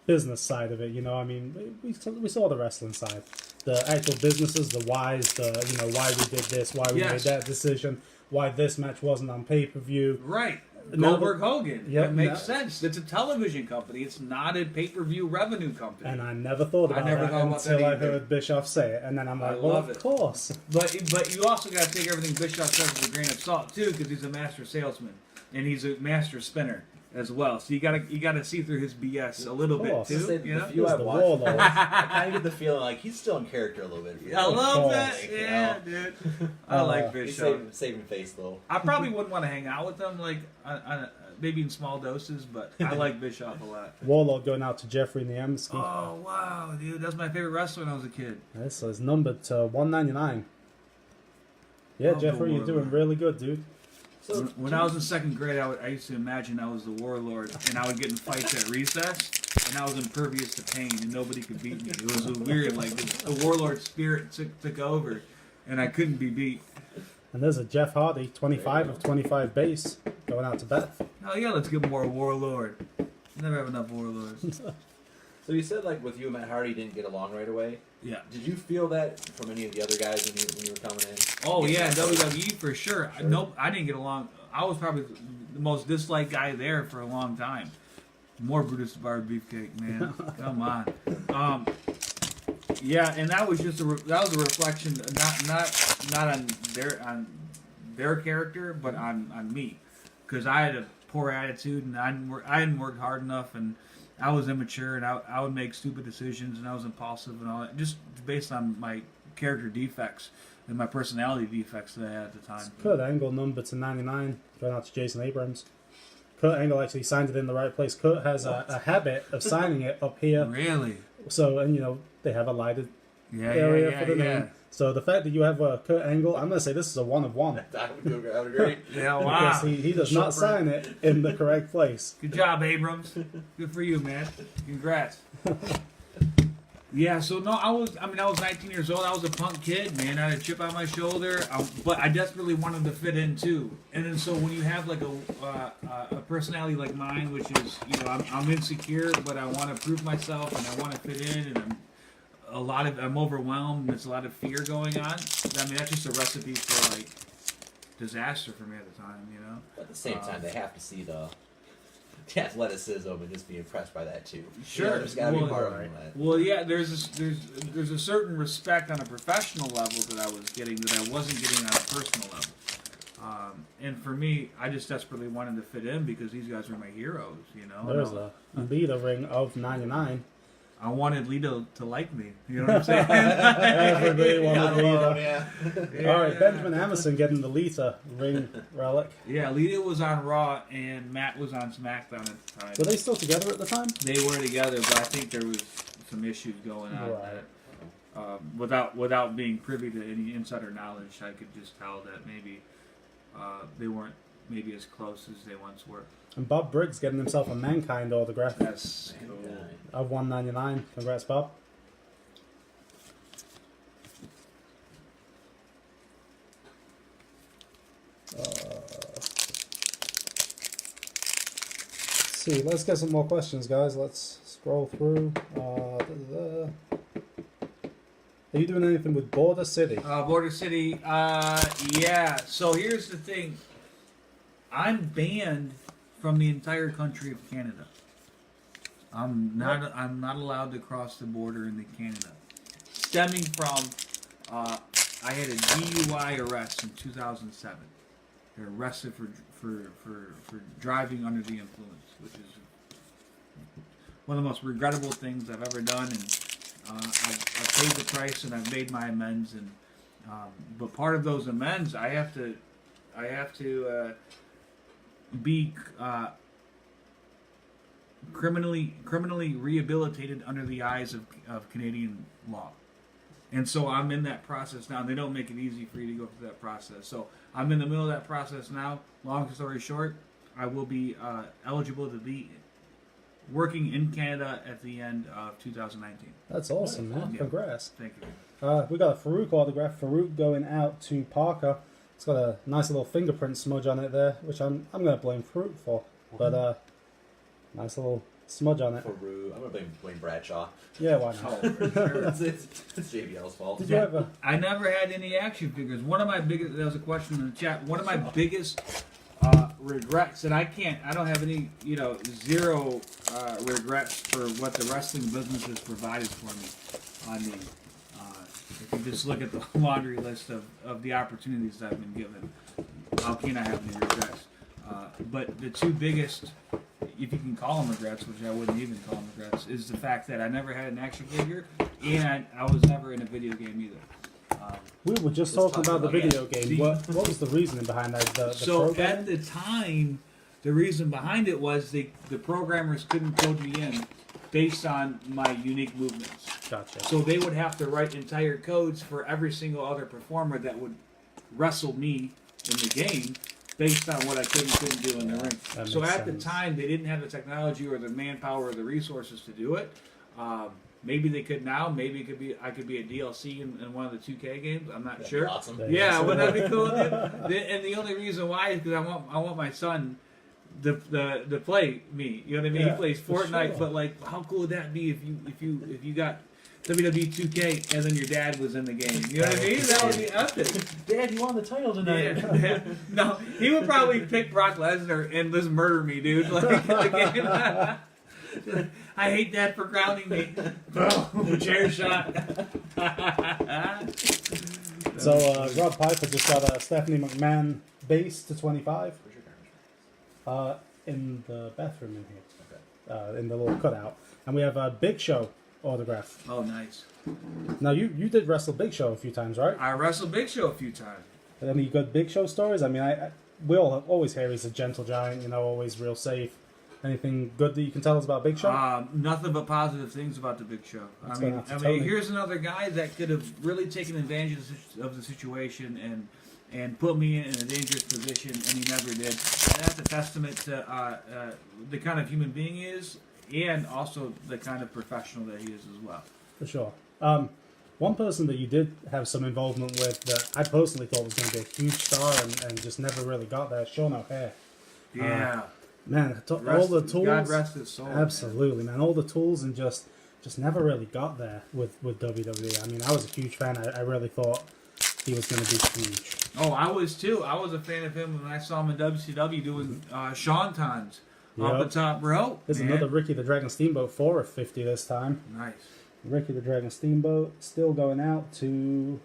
business side of it. You know, I mean, we saw the wrestling side, the actual businesses, the whys, why we did this, why we made that decision, why this match wasn't on pay-per-view. Right. Now Goldberg Hogan. Yep, That makes sense. It's a television company. It's not a pay-per-view revenue company. And I never thought about that until I heard Bischoff say it, and then I'm like, well, of course. But you also got to take everything Bischoff says with a grain of salt too, because he's a master salesman and he's a master spinner as well. So you gotta see through his BS a little bit too. The few I watched, I kind of get the feeling like he's still in character a little bit. I love that. Yeah, dude. I like Bischoff. He's saving face though. I probably wouldn't want to hang out with him, like maybe in small doses, but I like Bischoff a lot. Warlord going out to Jeffrey Niemski. Oh wow, dude, that's my favorite wrestler when I was a kid. This is numbered to 199. Yeah, Jeffrey, you're doing really good, dude. So when I was in second grade, I used to imagine I was the warlord, and I would get in fights at recess, and I was impervious to pain, and nobody could beat me. It was a weird, like the warlord spirit took over, and I couldn't be beat. And there's a Jeff Hardy, 25 of 25 base, going out to Beth. Oh yeah, let's get more warlord. Never have enough warlords. So you said like with you and Matt Hardy didn't get along right away. Yeah. Did you feel that from any of the other guys when you were coming in? Oh yeah, WWE for sure. I didn't get along. I was probably the most disliked guy there for a long time. More Brutus the Barber Beefcake, man. Come on. Yeah, and that was just a reflection, not on their character, but on me, because I had a poor attitude and I hadn't worked hard enough, and I was immature, and I would make stupid decisions, and I was impulsive and all that, just based on my character defects and my personality defects that I had at the time. Kurt Angle number to 99, going out to Jason Abrams. Kurt Angle actually signed it in the right place. Kurt has a habit of signing it up here. Really? So, and they have a lighted area for the name. So the fact that you have a Kurt Angle, I'm going to say this is a 1 of 1. I would agree. Yeah, wow. Because he does not sign it in the correct place. Good job, Abrams. Good for you, man. Congrats. Yeah, so no, I was 19 years old. I was a punk kid, man. I had a chip on my shoulder, but I desperately wanted to fit in too. And then so when you have like a personality like mine, which is I'm insecure, but I want to prove myself and I want to fit in, and I'm overwhelmed. And there's a lot of fear going on. I mean, that's just a recipe for like disaster for me at the time, But at the same time, they have to see the athleticism and just be impressed by that too. Sure, there's got to be part of that. Well, yeah, there's a certain respect on a professional level that I was getting that I wasn't getting on a personal level. And for me, I just desperately wanted to fit in because these guys were my heroes, There's a leader ring of 99. I wanted Lito to like me. You know what I'm saying? Everybody wanted Lita. Yeah. All right, Benjamin Emerson getting the Lita ring relic. Yeah, Lita was on Raw and Matt was on SmackDown at the time. Were they still together at the time? They were together, but I think there was some issues going on. Right. That, without being privy to any insider knowledge, I could just tell that maybe they weren't maybe as close as they once were. And Bob Briggs getting himself a Mankind autograph. That's cool. Of 199. Congrats, Bob. Let's see. Let's get some more questions, guys. Let's scroll through. Are you doing anything with Border City? Border City, yeah. So here's the thing. I'm banned from the entire country of Canada. I'm not allowed to cross the border into Canada. Stemming from, I had a DUI arrest in 2007. They were arrested for driving under the influence, which is one of the most regrettable things I've ever done. And I've paid the price and I've made my amends. And but part of those amends, I have to be criminally rehabilitated under the eyes of Canadian law. And so I'm in that process now. They don't make it easy for you to go through that process. So I'm in the middle of that process now. Long story short, I will be eligible to be working in Canada at the end of 2019. That's awesome, man. Yeah. Congrats. Thank you. We got a Farouk autograph. Farouk going out to Parker. It's got a nice little fingerprint smudge on it there, which I'm going to blame Farouk for. But nice little smudge on it. Farouk. I'm gonna blame Bradshaw. Yeah, why not? Oh, for sure. it's JBL's fault. Did you ever? I never had any action figures. One of my biggest, there was a question in the chat, one of my biggest regrets, and I don't have any, zero regrets for what the wrestling business has provided for me. I mean, if you just look at the laundry list of the opportunities that I've been given, how can I have any regrets? But the two biggest, if you can call them regrets, which I wouldn't even call them regrets, is the fact that I never had an action figure, and I was never in a video game either. We were just talking about the video game. What was the reasoning behind that? The So programming? at the time, the reason behind it was the programmers couldn't code me in based on my unique movements. Gotcha. So they would have to write entire codes for every single other performer that would wrestle me in the game based on what I couldn't do in the ring. So at the time, they didn't have the technology or the manpower or the resources to do it. Maybe they could now. Maybe I could be a DLC in one of the 2K games. I'm not sure. Awesome. Yeah, wouldn't that be cool? And the only reason why is because I want my son to play me. You know what I mean? Yeah, he plays for Fortnite, sure. but like, how cool would that be if you got WWE 2K and then your dad was in the game? You know what I mean? That would be epic. Dad, you won the title tonight. Yeah. No, he would probably pick Brock Lesnar and just murder me, dude. Like, I hate that for grounding me. Boom, chair shot. So Rob Piper just got a Stephanie McMahon base to 25 in the bathroom in here, in the little cutout. And we have a Big Show autograph. Oh, nice. Now, you did wrestle Big Show a few times, right? I wrestled Big Show a few times. Any good Big Show stories? I mean, we all always hear he's a gentle giant, always real safe. Anything good that you can tell us about Big Show? Nothing but positive things about the Big Show. Let's I go mean, out to Tony. here's another guy that could have really taken advantage of the situation and put me in a dangerous position, and he never did. And that's a testament to the kind of human being he is, and also the kind of professional that he is as well. For sure. One person that you did have some involvement with that I personally thought was going to be a huge star and just never really got there, Sean O'Hare. Yeah. Man, all the tools. God rest his soul. Absolutely, man. All the tools and just never really got there with WWE. I mean, I was a huge fan. I really thought he was going to be huge. Oh, I was too. I was a fan of him when I saw him in WCW doing Sean times off the top rope. There's another Ricky the Dragon Steamboat for a 50 this time. Nice. Ricky the Dragon Steamboat still going out to,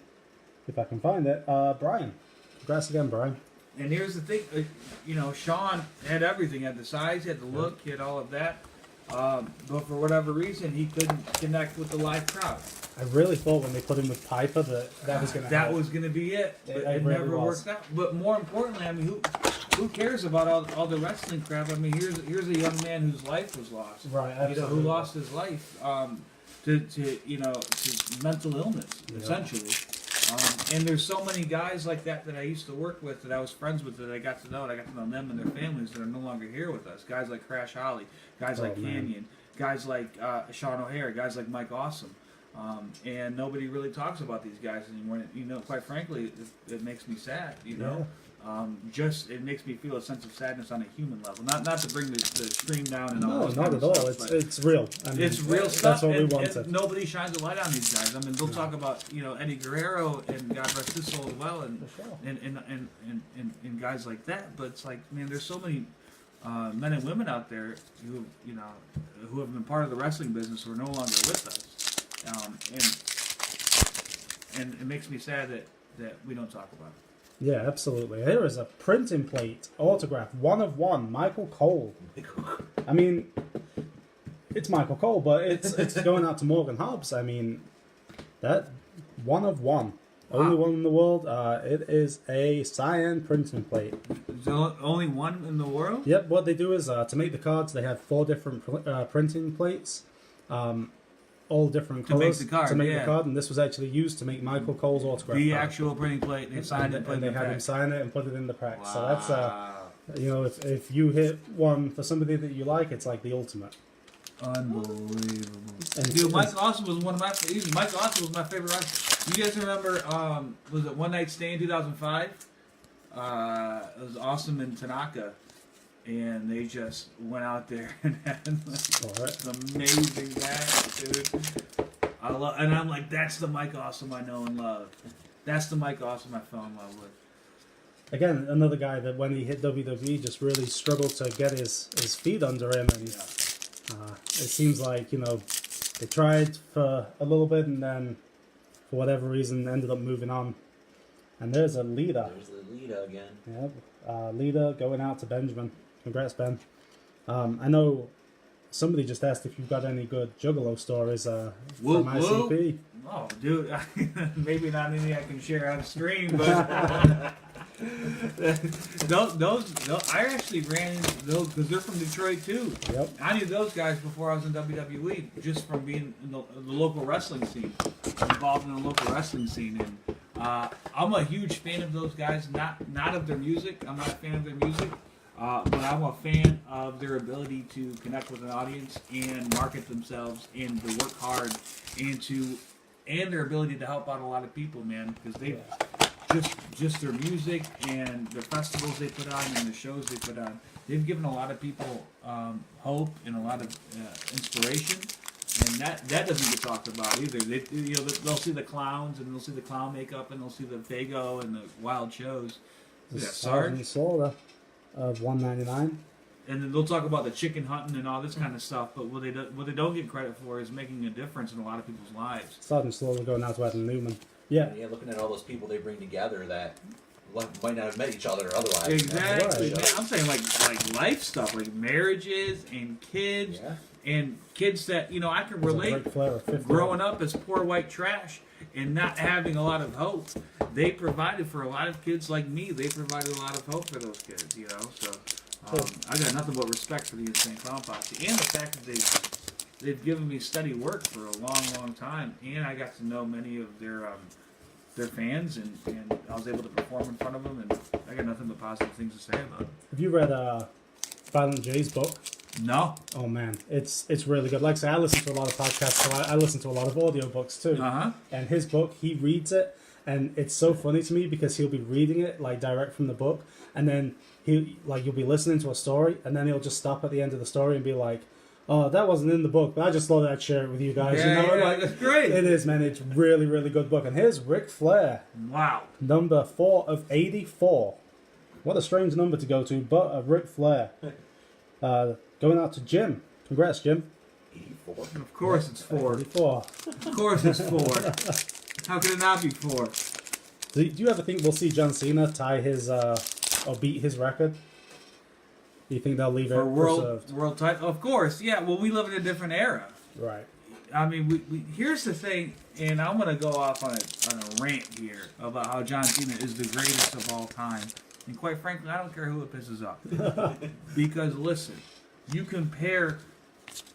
if I can find it, Brian. Congrats again, Brian. And here's the thing, Sean had everything. He had the size, he had the look, he had all of that. But for whatever reason, he couldn't connect with the live crowd. I really thought when they put him with Piper that was going to That help. was going to be it. But it really never was. worked out. But more importantly, I mean, who cares about all the wrestling crap? I mean, here's a young man whose life was lost. Right, Who absolutely. lost his life to mental illness, essentially. And there's so many guys like that I used to work with, that I was friends with, that I got to know, and I got to know them and their families that are no longer here with us. Guys like Crash Holly, guys like Canyon, guys like Sean O'Hare, guys like Mike Awesome. And nobody really talks about these guys anymore. Quite frankly, it makes me sad, it makes me feel a sense of sadness on a human level. Not to bring the stream down and all No, this not kind at of all. stuff, It's real. I mean, it's real that's stuff. what we and wanted. nobody shines a light on these guys. I mean, they'll talk about Eddie Guerrero and God rest his soul as well, and For sure. and guys like that. But it's like, man, there's so many men and women out there who who have been part of the wrestling business who are no longer with us, and it makes me sad that we don't talk about it. Yeah, absolutely. Here is a printing plate autograph, 1 of 1, Michael Cole. I mean, it's Michael Cole, but it's going out to Morgan Hobbs. I mean, that one of one. Only one in the world. It is a cyan printing plate. Is there only one in the world? Yep. What they do is to make the cards, they have 4 different printing plates, all different colors to make the card. And this was actually used to make Michael Cole's autograph. The card. actual printing plate. They signed it, and they had him pack. sign it and put it in the pack. Wow. So that's if you hit one for somebody that you like, it's like the ultimate. Unbelievable. And Dude, Michael Austin was one of my. Michael Austin was my favorite artist. You guys remember? Was it One Night Stay in 2005? It was Austin and Tanaka, and they just went out there and had some amazing match, dude. And I'm like, that's the Mike Awesome I know and love. That's the Mike Awesome I fell in love with. Again, another guy that when he hit WWE just really struggled to get his feet under him, and it seems like they tried for a little bit and then for whatever reason ended up moving on. And there's a leader. There's the leader again. Yep, leader going out to Benjamin. Congrats, Ben. I know somebody just asked if you've got any good Juggalo stories from ICP. Oh, dude, maybe not any I can share on stream, but those I actually ran into those because they're from Detroit too. Yep. I knew those guys before I was in WWE, just from being in the local wrestling scene, involved in the local wrestling scene, and I'm a huge fan of those guys. Not of their music. I'm not a fan of their music. But I'm a fan of their ability to connect with an audience and market themselves and to work hard and their ability to help out a lot of people, man. Because they just their music and their festivals they put on and the shows they put on, they've given a lot of people hope and a lot of inspiration. And that doesn't get talked about either. They'll see the clowns and they'll see the clown makeup and they'll see the Fago and the wild shows. Sarge Slaughter of 199. And then they'll talk about the chicken hunting and all this kind of stuff, but what they don't get credit for is making a difference in a lot of people's lives. Sergeant Slaughter going out to Adam Newman. Yeah. Yeah, looking at all those people they bring together that might not have met each other otherwise. Exactly. Right. Man, I'm saying like life stuff, like marriages and kids, and kids that I can relate. Growing up as poor white trash and not having a lot of hope, they provided for a lot of kids like me. They provided a lot of hope for those kids, So I got nothing but respect for the Insane Clown Posse and the fact that they've given me steady work for a long, long time, and I got to know many of their fans, and I was able to perform in front of them, and I got nothing but positive things to say about it. Have you read Violent J's book? No. Oh man, it's really good. Like I say, I listen to a lot of podcasts, so I listen to a lot of audiobooks too. And his book, he reads it, and it's so funny to me because he'll be reading it like direct from the book, and then you'll be listening to a story, and then he'll just stop at the end of the story and be like, "Oh, that wasn't in the book, but I just thought I'd share it with you guys." That's great. It is, man. It's really, really good book. And here's Ric Flair. Wow. Number 4 of 84. What a strange number to go to, but Ric Flair. Going out to Jim. Congrats, Jim. 84. Of course it's 4. 84. Of course it's 4. How could it not be 4? Do you ever think we'll see John Cena tie his or beat his record? Do you think they'll leave it preserved? World title? Of course, yeah. Well, we live in a different era. Right. I mean, we here's the thing, and I'm going to go off on a rant here about how John Cena is the greatest of all time. And quite frankly, I don't care who it pisses off. Because listen, you compare,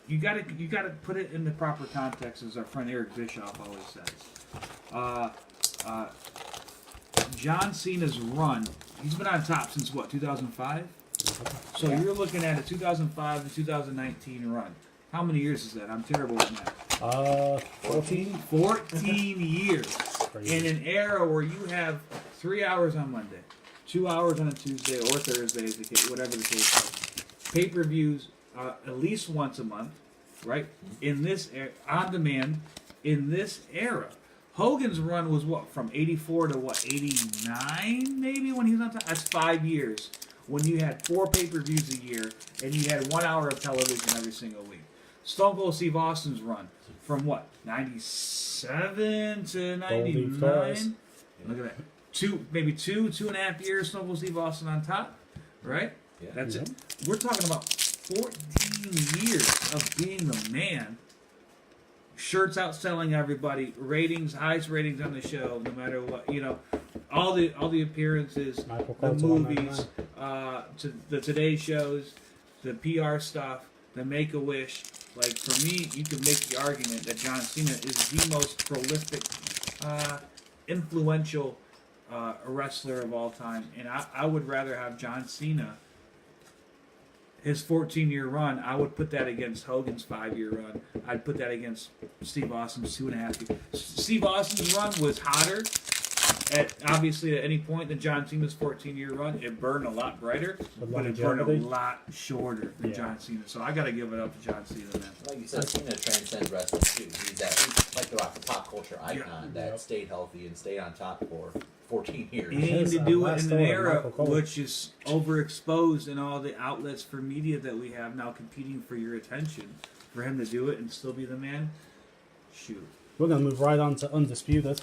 you got to put it in the proper context, as our friend Eric Bischoff always says. John Cena's run, he's been on top since what, 2005? So you're looking at a 2005 to 2019 run. How many years is that? I'm terrible at math. 14? 14 years. In an era where you have 3 hours on Monday, 2 hours on a Tuesday or Thursday, whatever the case is. Pay-per-views at least once a month, right? In this on demand, in this era. Hogan's run was what, from 84 to what, 89 maybe when he was on top? That's 5 years. When you had 4 pay-per-views a year and you had 1 hour of television every single week. Stone Cold Steve Austin's run from what, 97 to 99? Look at that. 2.5 years, Stone Cold Steve Austin on top, right? Yeah. That's it. We're talking about 14 years of being the man. Shirts outselling everybody, ratings, highest ratings on the show, no matter what, you know, all the appearances, the movies, to the Today shows, the PR stuff, the Make-A-Wish. Like, for me, you can make the argument that John Cena is the most prolific, influential wrestler of all time, and I would rather have John Cena. His 14-year run, I would put that against Hogan's 5-year run. I'd put that against Steve Austin's 2.5 years. Steve Austin's run was hotter at any point than John Cena's 14-year run. It burned a lot brighter, but it burned a lot shorter than John Cena. So I got to give it up to John Cena, man. Like you said, Cena transcends wrestling too. He's like the pop culture icon that stayed healthy and stayed on top for 14 years. And to do it in an era which is overexposed in all the outlets for media that we have now competing for your attention, for him to do it and still be the man, shoot. We're going to move right on to Undisputed.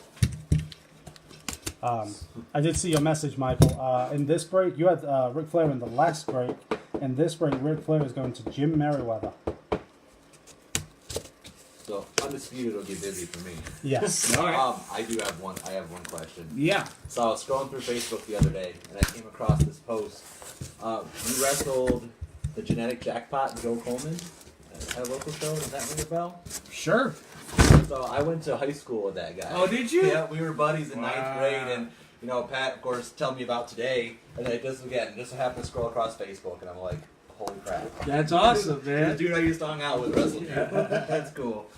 I did see your message, Michael. In this break, you had Ric Flair in the last break. In this break, Ric Flair is going to Jim Merriweather. So Undisputed will get busy for me. Yes. All right. I have one question. Yeah. So I was scrolling through Facebook the other day, and I came across this post. You wrestled the Genetic Jackpot, Joe Coleman, at a local show. Does that ring a bell? Sure. So I went to high school with that guy. Oh, did you? Yeah, we were buddies in ninth grade, and you know, Pat, of course, told me about today, and I just happened to scroll across Facebook, and I'm like, holy crap! That's awesome, man. This dude I used to hang out with wrestling. That's cool.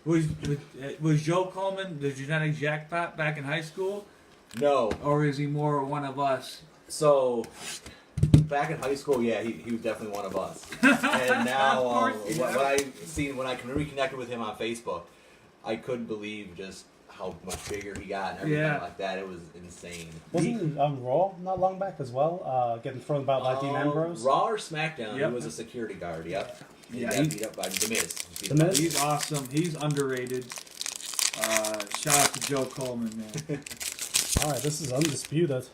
Was Joe Coleman the Genetic Jackpot back in high school? No. Or is he more one of us? So, back in high school, yeah, he was definitely one of us. And now, when I reconnected with him on Facebook, I couldn't believe just how much bigger he got and everything like that. It was insane. Wasn't he on Raw not long back as well? Getting thrown about by Dean Ambrose? Raw or SmackDown, he was a security guard, yep. He got beat up by The Miz. The Miz? He's awesome. He's underrated. Shout out to Joe Coleman, man. Alright, this is Undisputed.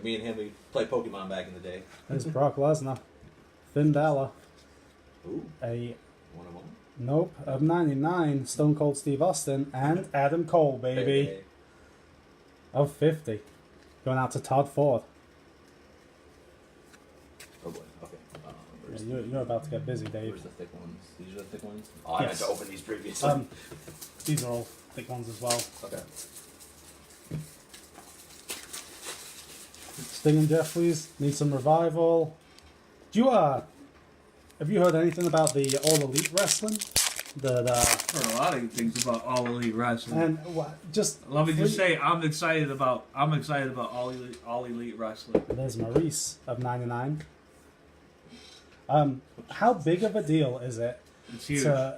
Me and him, we played Pokemon back in the day. There's Brock Lesnar. Finn Balor. Ooh. A 101. Nope, of 99, Stone Cold Steve Austin, and Adam Cole, baby. Hey. Of 50. Going out to Todd Ford. Oh boy, okay. You're about to get busy, Dave. Where's the thick ones? These are the thick ones? Oh, I meant to open these previously. These are all thick ones as well. Okay. Sting and Jeffries need some revival. Do you have you heard anything about the All Elite Wrestling? I've heard a lot of things about All Elite Wrestling. And let me just say, I'm excited about All Elite Wrestling. There's Maurice of 99. How big of a deal is it? It's huge. To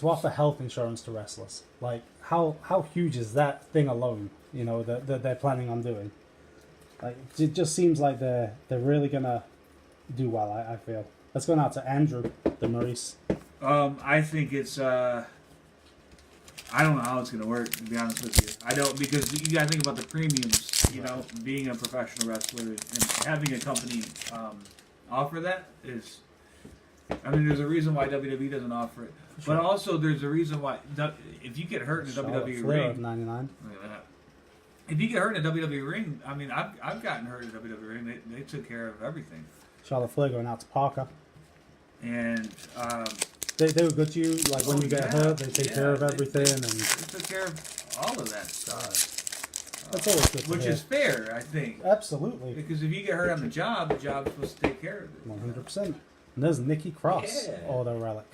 offer health insurance to wrestlers? Like, how huge is that thing alone? You know, that they're planning on doing. Like, it just seems like they're really gonna do well. I feel. Let's go now to Andrew, the Maurice. I think it's. I don't know how it's gonna work. To be honest with you, I don't, because you gotta think about the premiums. You know, being a professional wrestler and having a company offer that is. I mean, there's a reason why WWE doesn't offer it, but also there's a reason why if you get hurt in a WWE ring. Of 99. If you get hurt in a WWE ring, I mean, I've gotten hurt in a WWE ring. They took care of everything. Charlotte Flair going out to Parker. And they were good to you. Like when you get hurt, they take care of everything, and they took care of all of that stuff. That's always good to which hear. is fair, I think. Absolutely. Because if you get hurt on the job's supposed to take care of it. 100%. And there's Nikki Cross, Auto Relic.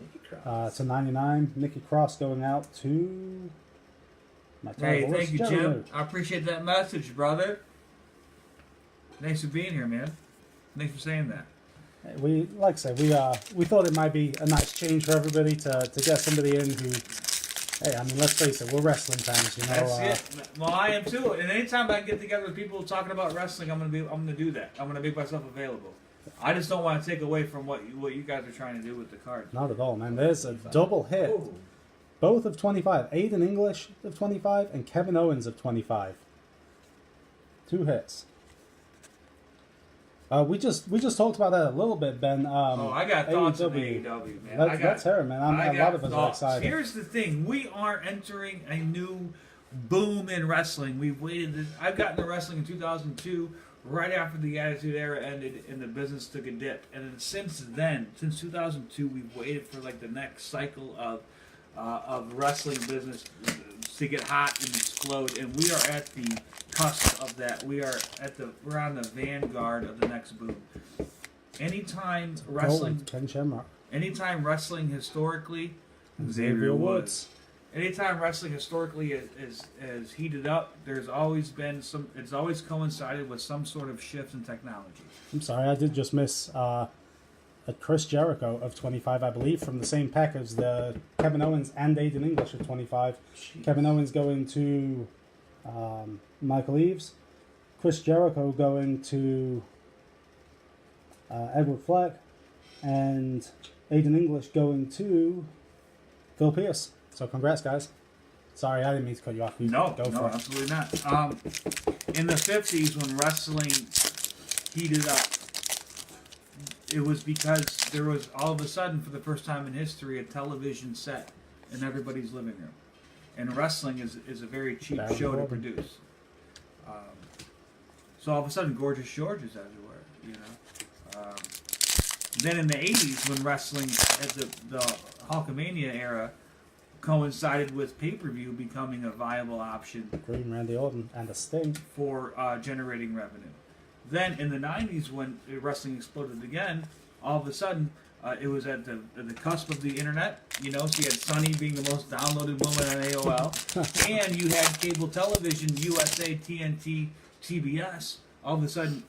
Nikki Cross. To 99, Nikki Cross going out to. Hey, thank you, Jim. I appreciate that message, brother. Thanks for being here, man. Thanks for saying that. We, like I say, we thought it might be a nice change for everybody to get somebody in who, hey, I mean, let's face it, we're wrestling fans, you know. That's it. Well, I am too. And anytime I can get together with people talking about wrestling, I'm gonna do that. I'm gonna make myself available. I just don't want to take away from what you guys are trying to do with the card. Not at all, man. There's a double hit. Ooh. Both of 25. Aiden English of 25 and Kevin Owens of 25. 2 hits. We just talked about that a little bit, Ben. I got thoughts on AEW, man. Let's hear it, man. A lot of us are excited. Here's the thing: we are entering a new boom in wrestling. We've waited. I've gotten to wrestling in 2002, right after the Attitude Era ended, and the business took a dip. And then since 2002, we've waited for like the next cycle of wrestling business to get hot and explode. And we are at the cusp of that. We're on the vanguard of the next boom. Anytime wrestling, Ken Shamrock. Anytime wrestling historically, Xavier Woods. Anytime wrestling historically is heated up, there's always been some. It's always coincided with some sort of shift in technology. I'm sorry, I did just miss a Chris Jericho of 25, I believe, from the same pack as the Kevin Owens and Aiden English of 25. Jeez. Kevin Owens going to Michael Eaves, Chris Jericho going to Edward Fleck, and Aiden English going to Phil Pierce. So congrats, guys. Sorry, I didn't mean to cut you off. No, absolutely not. In the 50s, when wrestling heated up, it was because there was all of a sudden, for the first time in history, a television set in everybody's living room. And wrestling is a very cheap show to produce. So all of a sudden, Gorgeous George is everywhere, you know. Then in the 80s, when wrestling at the Hulkamania era coincided with pay-per-view becoming a viable option. Green Randy Orton and the Sting. For generating revenue. Then in the 90s, when wrestling exploded again, all of a sudden, it was at the cusp of the internet. You know, so you had Sunny being the most downloaded woman on AOL. And you had cable television, USA, TNT, TBS. All of a sudden,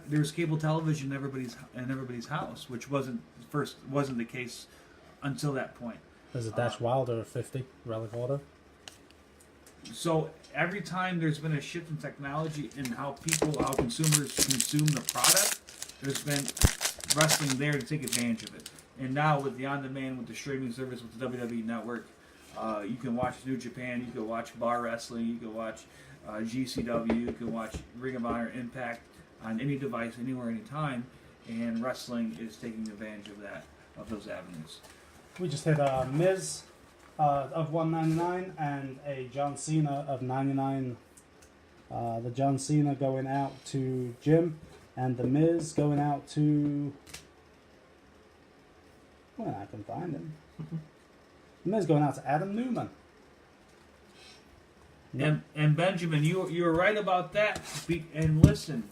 there's cable television in everybody's house, which wasn't the case until that point. There's a Dash Wilder of 50, relic order. So every time there's been a shift in technology in how consumers consume the product, there's been wrestling there to take advantage of it. And now with the on-demand, with the streaming service, with the WWE Network, you can watch New Japan, you can watch Bar Wrestling, you can watch GCW, you can watch Ring of Honor, Impact on any device, anywhere, anytime. And wrestling is taking advantage of those avenues. We just hit a Miz of $199 and a John Cena of $99. The John Cena going out to Jim, and the Miz going out to... Well, I can find him. The Miz going out to Adam Newman. And Benjamin, you were right about that. And listen,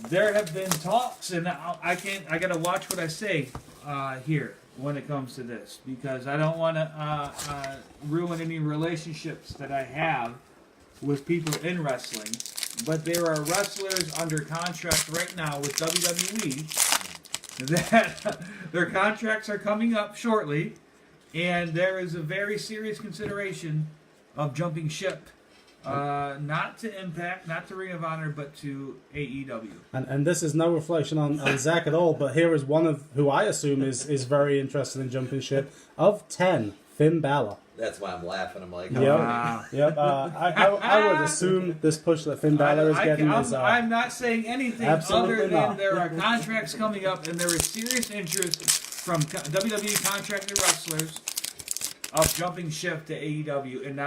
there have been talks, and I got to watch what I say here when it comes to this, because I don't want to ruin any relationships that I have with people in wrestling. But there are wrestlers under contract right now with WWE that their contracts are coming up shortly, and there is a very serious consideration of jumping ship. Not to Impact, not to Ring of Honor, but to AEW. And this is no reflection on Zach at all, but here is one of who I assume is very interested in jumping ship. Of 10, Finn Balor. That's why I'm laughing. I'm like, Yep. I would assume this push that Finn Balor is getting is... I'm not saying anything other than not. There are contracts coming up, and there is serious interest from WWE contracted wrestlers of jumping ship to AEW and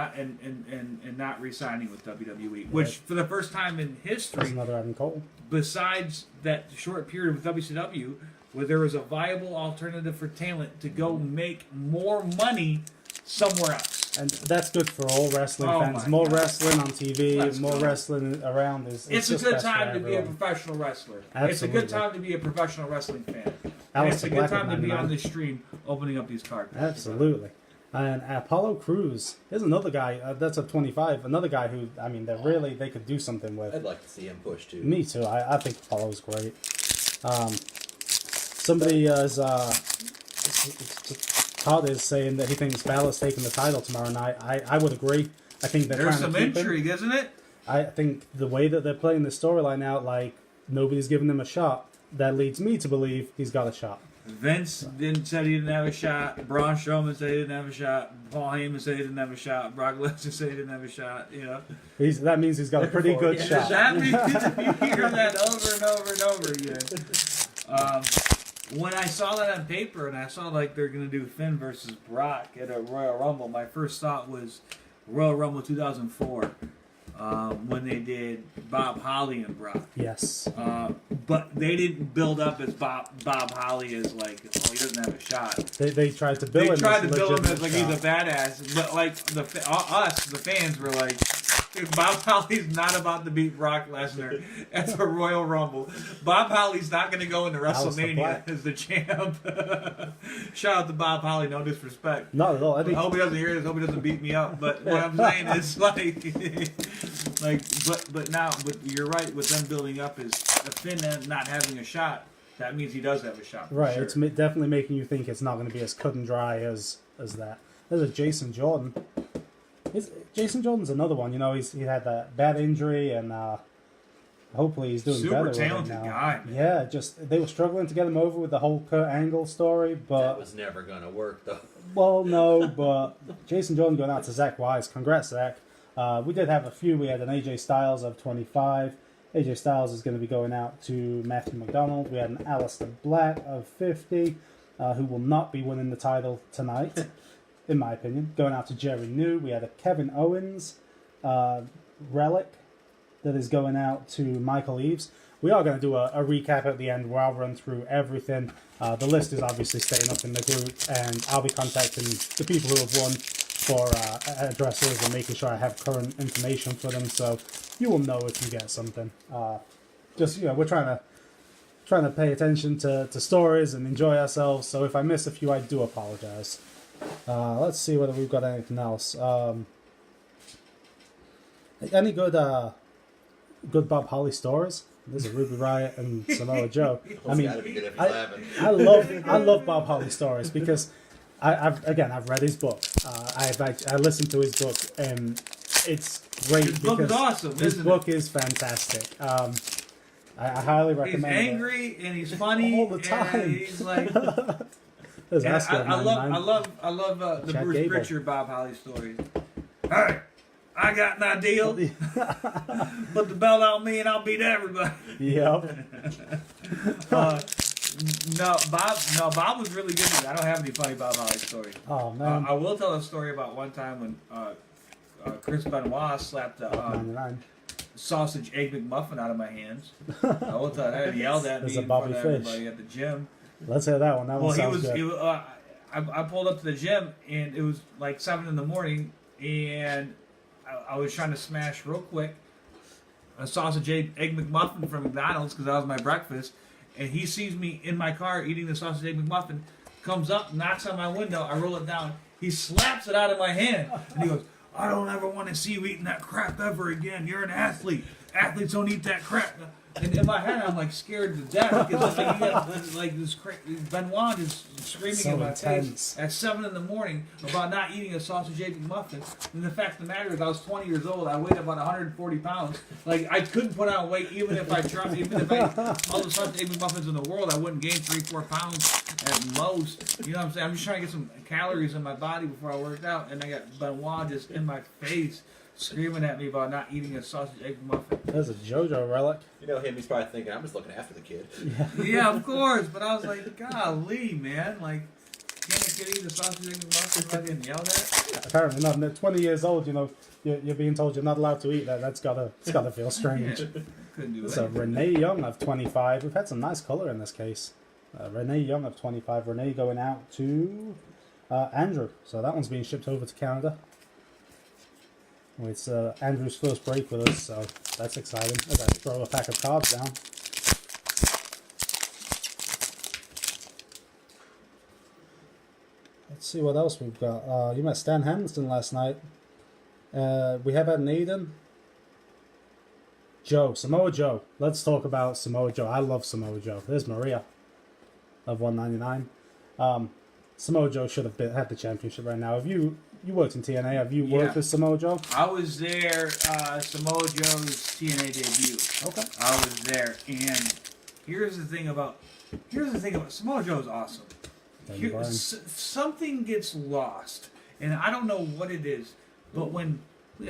not re-signing with WWE, which for the first time in history, that's another Adam Cole. Besides that short period with WCW, where there was a viable alternative for talent to go make more money somewhere else. And that's good for all wrestling fans. More wrestling on TV, more wrestling around. It's a good time to be a professional wrestler. Absolutely. It's a good time to be a professional wrestling fan. And it's a good time to be on this stream opening up these cards. Absolutely. And Apollo Crews is another guy, that's a 25, another guy who, I mean, they could do something with. I'd like to see him push too. Me too. I think Apollo's great. Somebody Todd is saying that he thinks Balor's taking the title tomorrow night. I would agree. I think there's some intrigue, isn't it? I think the way that they're playing the storyline out, like nobody's giving him a shot, that leads me to believe he's got a shot. Vince said he didn't have a shot. Braun Strowman said he didn't have a shot. Paul Heyman said he didn't have a shot. Brock Lesnar said he didn't have a shot. You know, that means he's got a pretty good shot. That means you hear that over and over and over again. When I saw that on paper and I saw like they're gonna do Finn versus Brock at a Royal Rumble, my first thought was Royal Rumble 2004. When they did Bob Holly and Brock. Yes. But they didn't build up as Bob Holly as like, oh, he doesn't have a shot. They tried to build him as like he's a badass. But like the fans were like, dude, Bob Holly's not about to beat Brock Lesnar at the Royal Rumble. Bob Holly's not going to go into WrestleMania as the champ. Shout out to Bob Holly, no disrespect. Not at all. I hope he doesn't hear this. Hope he doesn't beat me up. But what I'm saying is but you're right with them building up is Finn not having a shot. That means he does have a shot. Right. Sure. It's definitely making you think it's not going to be as cut and dry as that. There's a Jason Jordan. Jason Jordan's another one. You know, he had that bad injury, and hopefully he's doing better. Super talented guy. Man. Yeah, just they were struggling to get him over with the whole Kurt Angle story, but that was never going to work, though. Well, no, but Jason Jordan going out to Zach Wise. Congrats, Zach. We did have a few. We had an AJ Styles of 25. AJ Styles is going to be going out to Matthew McDonald. We had an Aleister Black of 50, who will not be winning the title tonight, in my opinion. Going out to Jerry New. We had a Kevin Owens relic that is going out to Michael Eaves. We are going to do a recap at the end where I'll run through everything. The list is obviously staying up in the group, and I'll be contacting the people who have won for addresses and making sure I have current information for them, so you will know if you get something. We're trying to pay attention to stories and enjoy ourselves, so if I miss a few, I do apologize. Let's see whether we've got anything else. Any good Bob Holly stories? There's a Ruby Riott and Samoa Joe. I mean, I love Bob Holly stories because I've read his book. I listened to his book, and it's great. His book is awesome. His book is fantastic. I highly recommend it. He's angry and he's funny all the time. And he's like, I love the Jack Bruce Gable. Pritchard Bob Holly stories. All right, I got an idea. Put the belt on me and I'll beat everybody. Yep. Bob was really good. I don't have any funny Bob Holly stories. Oh man. I will tell a story about one time when Chris Benoit slapped a sausage egg McMuffin out of my hands. I will tell that. He yelled at me in front of everybody at the gym. Let's hear that one. That one sounds good. I pulled up to the gym and it was like 7 a.m. and I was trying to smash real quick a sausage egg McMuffin from McDonald's because that was my breakfast. And he sees me in my car eating the sausage egg McMuffin, comes up, knocks on my window, I roll it down, he slaps it out of my hand, and he goes, I don't ever want to see you eating that crap ever again. You're an athlete. Athletes don't eat that crap. And in my head, I'm like scared to death because Benoit is screaming in my face at 7 a.m. about not eating a sausage egg McMuffin. And the fact of the matter is, I was 20 years old. I weighed about 140 pounds. Like I couldn't put on weight even if I tried. Even if I ate all the sausage egg McMuffins in the world, I wouldn't gain 3-4 pounds at most. You know what I'm saying? I'm just trying to get some calories in my body before I worked out, and I got Benoit just in my face, screaming at me about not eating a sausage egg muffin. There's a JoJo relic. You know him, he's probably thinking, I'm just looking after the kid. Yeah, of course. But I was like, golly, man. Like, can't a kid eat a sausage egg muffin without getting yelled at? Apparently not. And at 20 years old, you know, you're being told you're not allowed to eat that. It's gotta feel strange. Yeah, couldn't do it. So Renee Young of 25. We've had some nice color in this case. Renee Young of 25. Renee going out to Andrew. So that one's being shipped over to Canada. It's Andrew's first break with us, so that's exciting. I gotta throw a pack of cards down. Let's see what else we've got. You met Stan Henderson last night. We have had an Aiden. Joe, Samoa Joe. Let's talk about Samoa Joe. I love Samoa Joe. There's Maria of 199. Samoa Joe should have had the championship right now. You worked in TNA. Have you worked with Samoa Joe? I was there, Samoa Joe's TNA debut. Okay. I was there, and Here's the thing about Samoa Joe's awesome. Something gets lost, and I don't know what it is, but when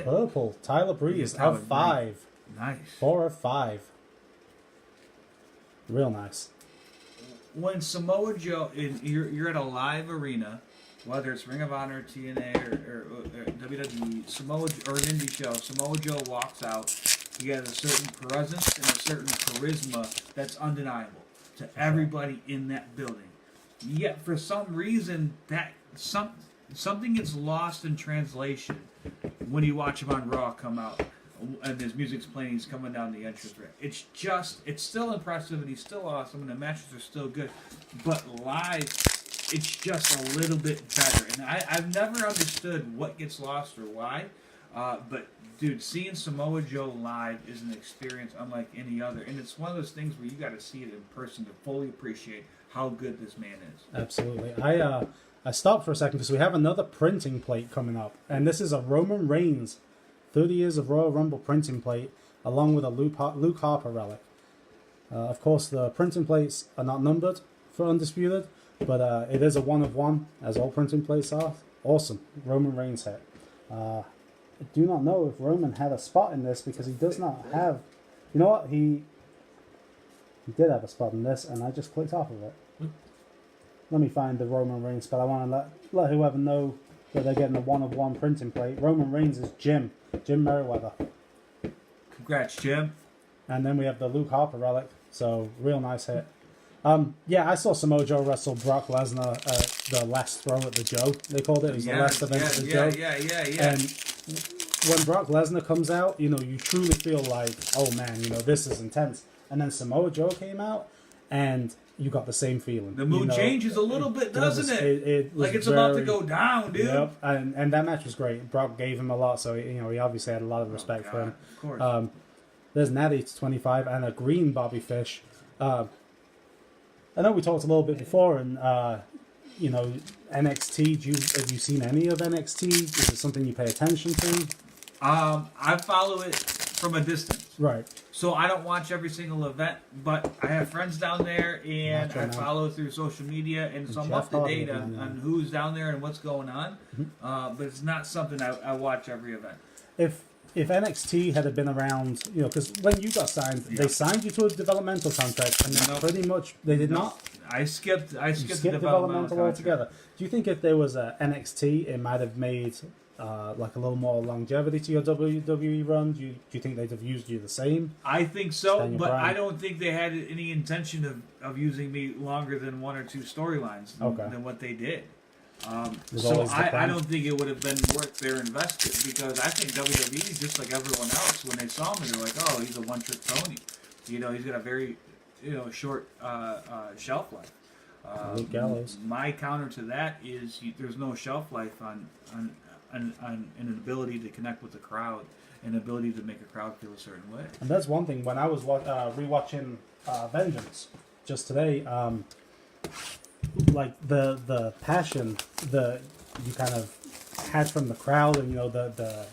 purple Tyler Breeze out of 5, nice 4 of 5, real nice. When Samoa Joe, you're at a live arena, whether it's Ring of Honor, TNA, or WWE, or an indie show, Samoa Joe walks out. He has a certain presence and a certain charisma that's undeniable to everybody in that building. Yet for some reason that something gets lost in translation when you watch him on Raw come out and his music's playing, he's coming down the entrance ramp. It's still impressive and he's still awesome and the matches are still good, but live it's just a little bit better. And I've never understood what gets lost or why, but dude, seeing Samoa Joe live is an experience unlike any other, and it's one of those things where you got to see it in person to fully appreciate how good this man is. Absolutely. I stopped for a second because we have another printing plate coming up, and this is a Roman Reigns 30 years of Royal Rumble printing plate, along with a Luke Harper relic. Of course, the printing plates are not numbered for Undisputed, but it is a 1 of 1, as all printing plates are. Awesome. Roman Reigns hit. I do not know if Roman had a spot in this because he does not have... You know what? He did have a spot in this, and I just clicked off of it. Let me find the Roman Reigns spot. I want to let whoever know that they're getting a 1 of 1 printing plate. Roman Reigns is Jim Merriweather. Congrats, Jim. And then we have the Luke Harper relic. So, real nice hit. Yeah, I saw Samoa Joe wrestle Brock Lesnar the last throw at the Joe. They called it. It was the last event at the Joe. Yeah. And when Brock Lesnar comes out, you truly feel like, oh man, this is intense. And then Samoa Joe came out, and you got the same feeling. The mood changes a like it's about to go down, dude. Yep, and that match was great. Brock gave him a lot, so he obviously had a lot of respect for him. Of course. There's Natty to 25 and a green Bobby Fish. I know we talked a little bit before, and NXT. Have you seen any of NXT? Is it something you pay attention to? I follow it from a distance. Right. So I don't watch every single event, but I have friends down there, and I follow through social media, and so I'm up to date on who's down there and what's going on. Mm-hmm. But it's not something I watch every event. If NXT had been around, because when you got signed, they signed you to a developmental contract, and then pretty much they did not. I skipped the developmental altogether. Do you think if there was a NXT, it might have made like a little more longevity to your WWE run? Do you think they'd have used you the same? I think so, but I don't think they had any intention of using me longer than 1 or 2 storylines than what they did. So I don't think it would have been worth their investment, because I think WWE, just like everyone else, when they saw him, they're like, oh, he's a one-trick pony. He's got a very short shelf life. Luke Gallows. My counter to that is there's no shelf life on an ability to connect with the crowd, an ability to make a crowd feel a certain way. And that's one thing. When I was rewatching Vengeance just today, like the passion that you kind of had from the crowd, and the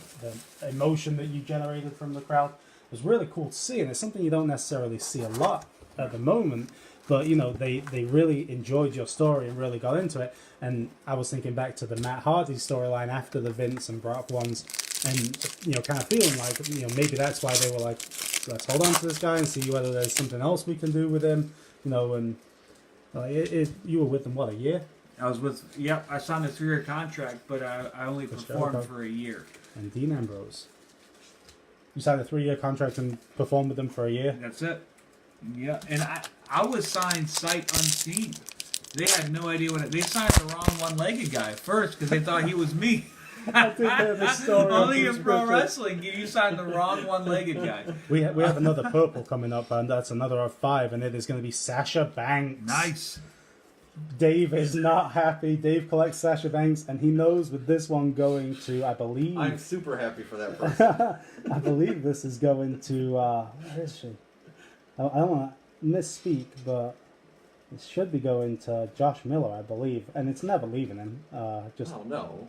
emotion that you generated from the crowd was really cool to see, and it's something you don't necessarily see a lot at the moment. But they really enjoyed your story and really got into it. And I was thinking back to the Matt Hardy storyline after the Vince and Brock ones, and kind of feeling like maybe that's why they were like, let's hold on to this guy and see whether there's something else we can do with him. And you were with them what, a year? I was with I signed a 3-year contract, but I only performed for a year. And Dean Ambrose, you signed a 3-year contract and performed with them for a year. That's it. Yeah, and I was signed sight unseen. They had no idea they signed the wrong one-legged guy first because they thought he was me. I did hear the story. Only in pro wrestling, you signed the wrong one-legged guy. We have another purple coming up, and that's another of 5, and it is going to be Sasha Banks. Nice. Dave is not happy. Dave collects Sasha Banks, and he knows with this one going to, I believe... I'm super happy for that person. I believe this is going to... where is she? I don't want to misspeak, but it should be going to Josh Miller, I believe. And it's never leaving him. Oh, no.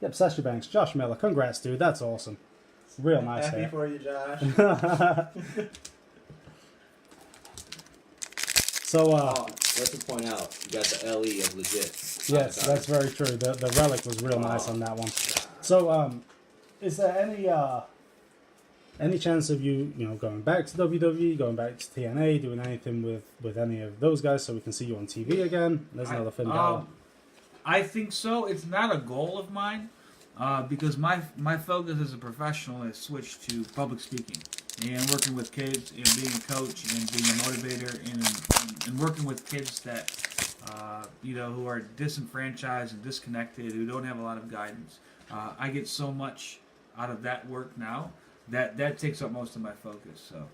Yep, Sasha Banks, Josh Miller. Congrats, dude. That's awesome. Real nice Happy hair. for you, Josh. So, let's just point out, you got the LE of legit. yes, that's very true. The relic was real nice on that one. So, is there any chance of you going back to WWE, going back to TNA, doing anything with any of those guys so we can see you on TV again? There's another Finn Balor. I think so. It's not a goal of mine because my focus as a professional has switched to public speaking and working with kids and being a coach and being a motivator and working with kids that who are disenfranchised and disconnected, who don't have a lot of guidance. I get so much out of that work now that takes up most of my focus. So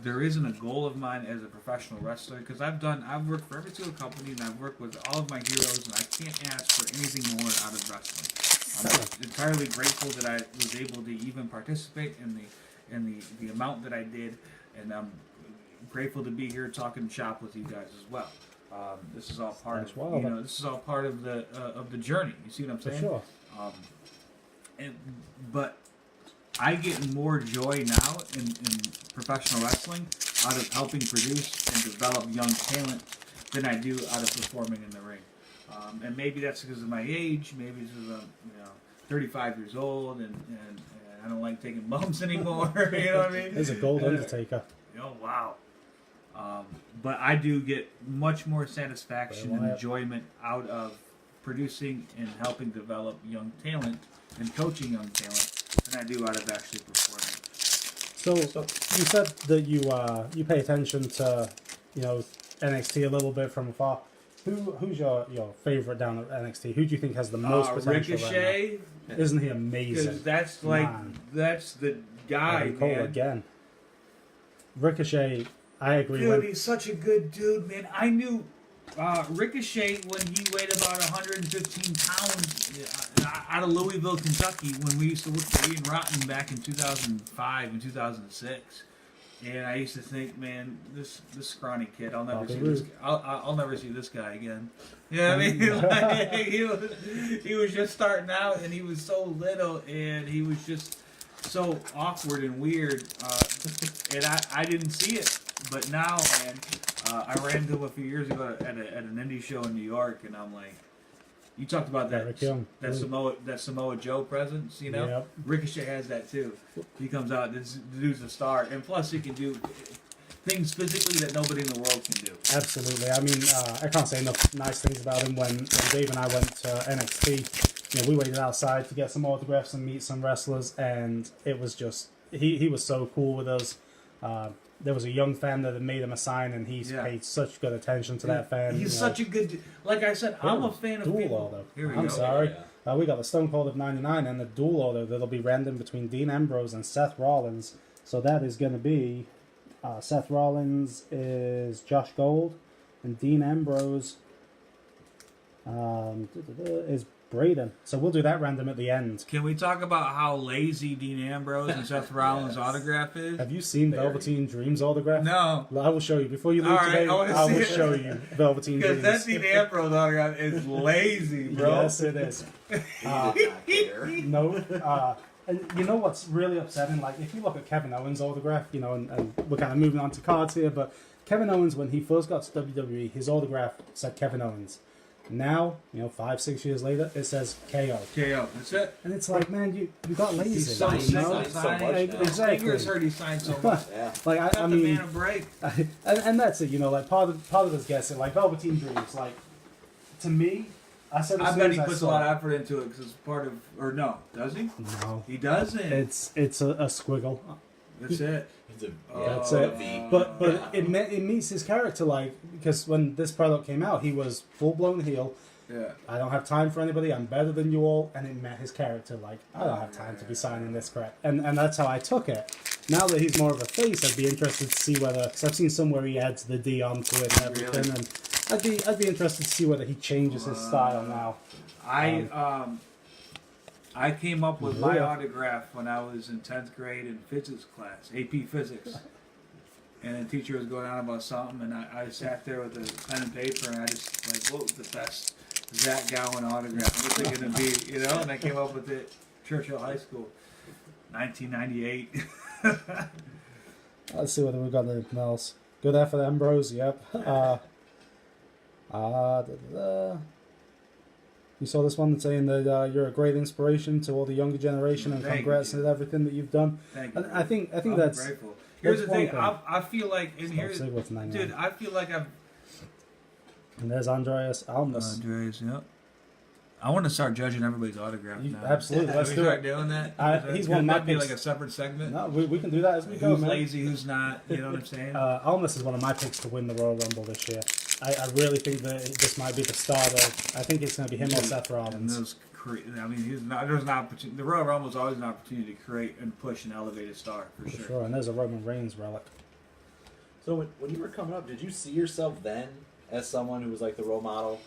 there isn't a goal of mine as a professional wrestler because I've worked for every single company and I've worked with all of my heroes and I can't ask for anything more out of wrestling. I'm entirely grateful that I was able to even participate in the amount that I did, and I'm grateful to be here talking shop with you guys as well. This is all part of this is all part of the journey. You see what I'm saying? For sure. But I get more joy now in professional wrestling out of helping produce and develop young talent than I do out of performing in the ring. And maybe that's because of my age. Maybe it's because I'm 35 years old and I don't like taking bumps anymore. You know what I mean? There's a gold Undertaker. Oh wow. But I do get much more satisfaction and enjoyment out of producing and helping develop young talent and coaching young talent than I do out of actually performing. So you said that you pay attention to NXT a little bit from afar. Who's your favorite down at NXT? Who do you think has the most potential? Ricochet. Right now? Isn't he amazing? Because that's the guy, Adam Cole man. again. Ricochet, I agree. Dude, he's such a good dude, man. I knew Ricochet when he weighed about 115 pounds out of Louisville, Kentucky, when we used to work for Ian Rotten back in 2005 and 2006. And I used to think, man, this scrawny kid, I'll never see this. I'll never see this guy again. You know what I mean? Like, he was just starting out, and he was so little, and he was just so awkward and weird. And I didn't see it, but now, man, I ran into him a few years ago at an indie show in New York, and I'm like, you talked about that Samoa Joe presence, you know? Yep. Ricochet has that too. He comes out, the dude's a star, and plus he can do things physically that nobody in the world can do. Absolutely. I mean, I can't say enough nice things about him. When Dave and I went to NXT, we waited outside to get some autographs and meet some wrestlers, and it was just, he was so cool with us. There was a young fan that had made him a sign, and he's paid such good attention to that fan. He's such a good... Like I said, I'm a fan of dual people... Order. Here we I'm go. sorry. Yeah. We got the Stone Cold of 99 and the dual order that'll be random between Dean Ambrose and Seth Rollins. So that is going to be... Seth Rollins is Josh Gold, and Dean Ambrose is Braden. So we'll do that random at the end. Can we talk about how lazy Dean Ambrose and Seth Rollins' autograph is? Have you seen Velveteen Dreams autograph? No. I will show you. Before you leave today, I will show you Velveteen Dreams. Because that Dean Ambrose autograph is lazy, bro. Yes, it is. No. And you know what's really upsetting? Like, if you look at Kevin Owens' autograph, and we're kind of moving on to cards here, but Kevin Owens, when he first got to WWE, his autograph said Kevin Owens. Now, 5-6 years later, it says KO. KO, that's it. And it's like, man, you got lazy. He's so Exactly. Fingers hurt, he signed so much. Yeah. Like, I mean, the man a break. And that's it. Like part of this guessing, like Velveteen Dreams, like to me, I said. I bet he puts a lot of effort into it because it's part of. Or no, does he? No, he doesn't. It's a squiggle. That's it. That's it. But it meets his character, like, because when this product came out, he was full blown heel. Yeah. I don't have time for anybody. I'm better than you all, and it met his character. Like, I don't have time to be signing this crap, and that's how I took it. Now that he's more of a face, I'd be interested to see whether, because I've seen somewhere he adds the D onto it and everything, and I'd be interested to see whether he changes his style now. I came up with my autograph when I was in 10th grade in physics class, AP Physics. And the teacher was going on about something, and I sat there with a pen and paper, and I just, like, what was the best Zach Gowen autograph? What's it going to be, And I came up with it, Churchill High School, 1998. Let's see whether we've got anything else. Good effort, Ambrose. Yep. You saw this one saying that you're a great inspiration to all the younger generation, and congrats on everything that you've done. Thank you. And I think I'm that's grateful. Here's the thing. thing. I feel like, and here's, dude, I feel like I've. And there's Andreas Almas. Andreas, yep. I want to start judging everybody's autograph now. Absolutely, let's do it. Doing that. He's one of my be picks. like a separate segment. No, we can do that as we go, Who's man. lazy, who's not? You know what I'm saying? Almas is one of my picks to win the Royal Rumble this year. I really think that this might be the start of. I think it's going to be him or Seth Rollins. I mean, there's an opportunity. The Royal Rumble is always an opportunity to create and push an elevated star for sure. And there's a Roman Reigns relic. So when you were coming up, did you see yourself then as someone who was like the role model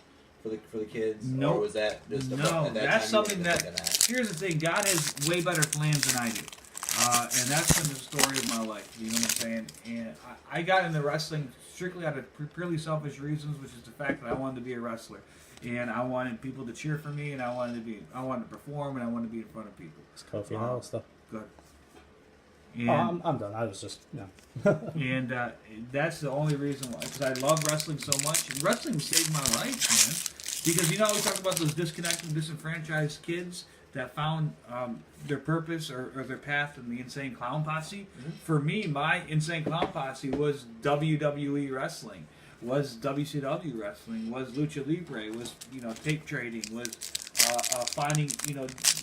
for the kids? No. Or was that just that's something that. Here's the thing: God has way better plans than I do, and that's been the story of my life. You know what I'm saying? And I got into wrestling strictly out of purely selfish reasons, which is the fact that I wanted to be a wrestler, and I wanted people to cheer for me, and I wanted to perform, and I wanted to be in front of people. It's Kofi and all stuff. Good. And, I'm done. I was just, and that's the only reason why, because I love wrestling so much. And wrestling saved my life, man. Because you know how we talk about those disconnected, disenfranchised kids that found their purpose or their path in the Insane Clown Posse? Mm-hmm. For me, my Insane Clown Posse was WWE wrestling, was WCW wrestling, was Lucha Libre, was tape trading, was finding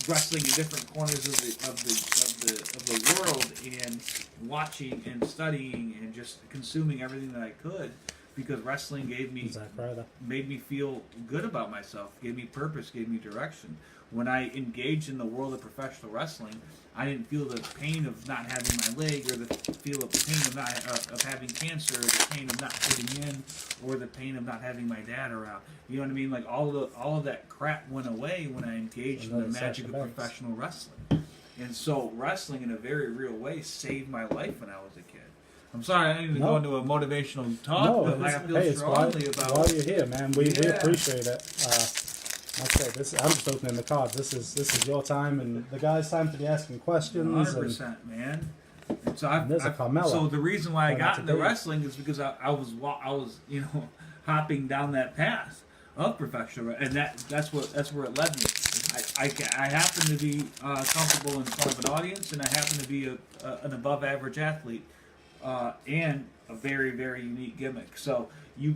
wrestling in different corners of the world and watching and studying and just consuming everything that I could, because wrestling made me feel good about myself, gave me purpose, gave me direction. When I engaged in the world of professional wrestling, I didn't feel the pain of not having my leg, or the feel of the pain of having cancer, or the pain of not fitting in, or the pain of not having my dad around. You know what I mean? Like all of that crap went away when I engaged in the magic of professional wrestling. And so wrestling, in a very real way, saved my life when I was a kid. I'm sorry, I didn't go into a motivational talk, but I feel strongly about. While you're here, man, we appreciate it. Okay, I'm just opening the cards. This is your time and the guys' time to be asking questions. 100%, man. So there's a Carmella. So the reason why I got into wrestling is because I was hopping down that path of professional, and that's where it led me. I happen to be comfortable in front of an audience, and I happen to be an above average athlete, and a very, very unique gimmick. So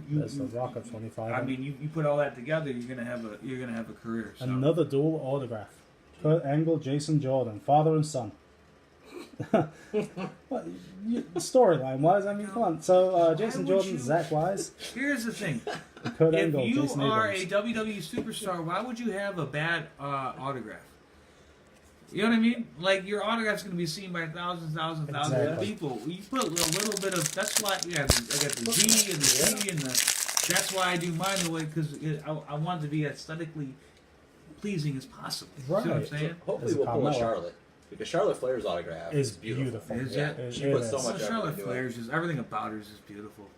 that's the Rock of 25. I mean, you put all that together, you're gonna have a career. So. Another dual autograph. Kurt Angle, Jason Jordan, father and son. Storyline wise, I mean, come on. So Jason Jordan, Zach Wise. Here's the thing. Kurt if Angle, you Jason are Abrams. a WWE superstar, why would you have a bad autograph? You know what I mean? Like, your autograph's going to be seen by thousands of people. You put a little bit of. That's why I got the Z and the C and the. That's why I do mine the way, because I want it to be aesthetically pleasing as possible. Right. See what I'm saying? Hopefully we'll pull a Charlotte. Because Charlotte Flair's autograph is beautiful. Is it? She puts so much effort Charlotte into Flair's just everything about her is just beautiful.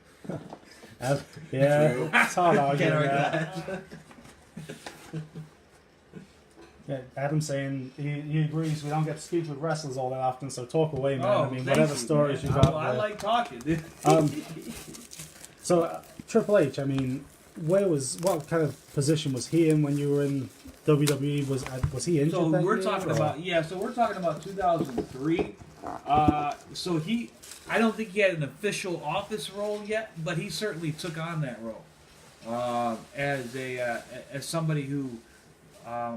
It's hard arguing that. Yeah, Adam's saying he agrees we don't get to speak with wrestlers all that often, so talk away, man. I mean, whatever stories you got. I like talking, dude. So Triple H, I mean, what kind of position was he in when you were in WWE? Was he injured? So we're talking about 2003. So I don't think he had an official office role yet, but he certainly took on that role as somebody who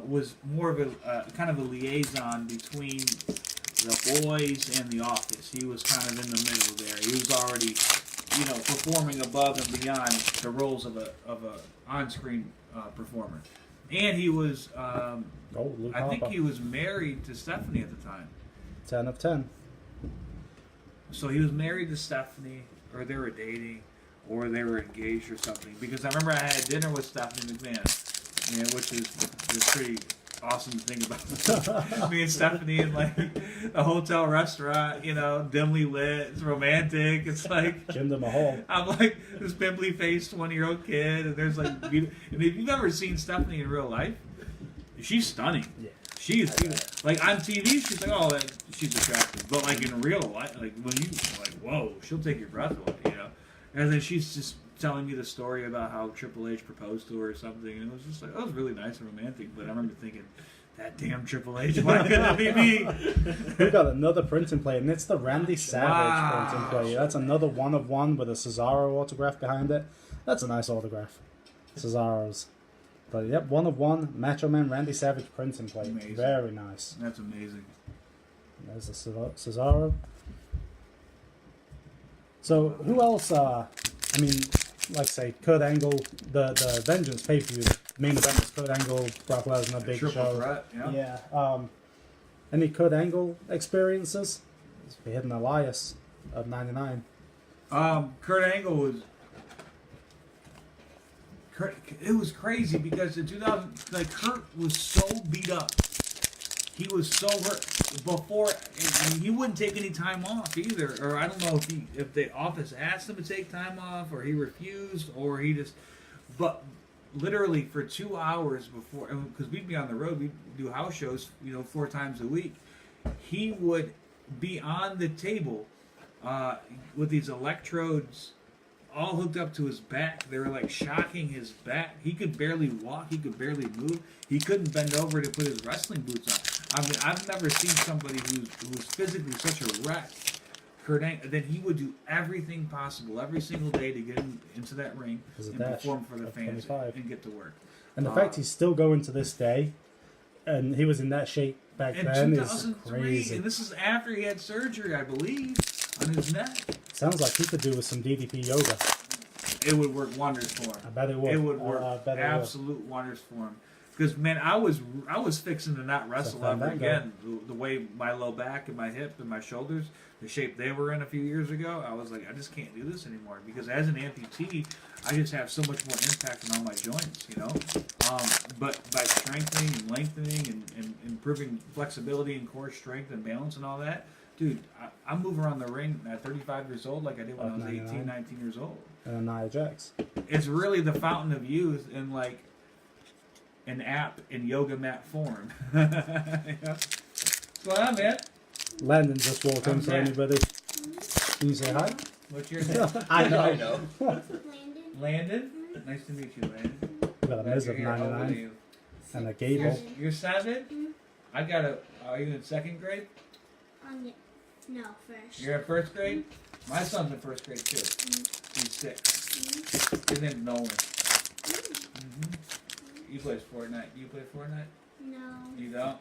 was more of a kind of a liaison between the boys and the office. He was kind of in the middle there. He was already, performing above and beyond the roles of a on-screen performer. And he was, I think he was married to Stephanie at the time. 10 of 10. So he was married to Stephanie, or they were dating, or they were engaged or something. Because I remember I had dinner with Stephanie McMahon, which is pretty awesome to think about. Me and Stephanie in like a hotel restaurant, dimly lit, it's romantic. It's like Jinder Mahal. I'm like this pimply faced 20-year-old kid, and there's like, and if you've ever seen Stephanie in real life, she's stunning. Yeah. She is like on TV. She's like, she's attractive, but like in real life, like when you like, whoa, she'll take your breath away. And then she's just telling me the story about how Triple H proposed to her or something, and it was just like, oh, it was really nice and romantic. But I remember thinking, that damn Triple H, why couldn't it be me? We got another printing plate, and it's the Randy Savage printing plate. That's another 1-of-1 with a Cesaro autograph behind it. That's a nice autograph, Cesaro's. But yep, 1-of-1 Macho Man Randy Savage printing plate. Amazing. Very nice. That's amazing. There's the Cesaro. So who else? I mean, like say Kurt Angle, the Vengeance pay-per-view. Main event was Kurt Angle, Brock Lesnar, big Triple show. threat, Yeah. Any Kurt Angle experiences? The Hidden Elias of '99. Kurt Angle was. It was crazy because in 2000, like Kurt was so beat up. He was so hurt before, and he wouldn't take any time off either. Or I don't know if the office asked him to take time off, or he refused, or he just. But literally for 2 hours before, because we'd be on the road, we'd do house shows, 4 times a week. He would be on the table with these electrodes all hooked up to his back. They were like shocking his back. He could barely walk. He could barely move. He couldn't bend over to put his wrestling boots on. I mean, I've never seen somebody who was physically such a wreck. Kurt Angle, then he would do everything possible every single day to get into that ring and perform for the fans and get to work. And the fact he's still going to this day, and he was in that shape back then, is crazy. And this is after he had surgery, I believe, on his neck. Sounds like he could do with some DDP yoga. It would work wonders for him. I bet it would. It would work absolute wonders for him. Because man, I was fixing to not wrestle ever again. The way my low back and my hip and my shoulders, the shape they were in a few years ago, I was like, I just can't do this anymore. Because as an amputee, I just have so much more impact on all my joints, But by strengthening and lengthening and improving flexibility and core strength and balance and all that, dude, I move around the ring at 35 years old like I did when I was 18, 19 years old. And Nia Jax. It's really the fountain of youth in like an app in yoga mat form. What's going on, man? Landon just walked in for anybody. Can you say hi? What's your name? I know. Landon? Nice to meet you, Landon. We got a Miz of 99 and a Gable. You're 7? I got a. Are you in 2nd grade? No, first. You're in 1st grade? My son's in 1st grade too. He's 6. His name's Nolan. You play Fortnite. You play Fortnite? No. You don't?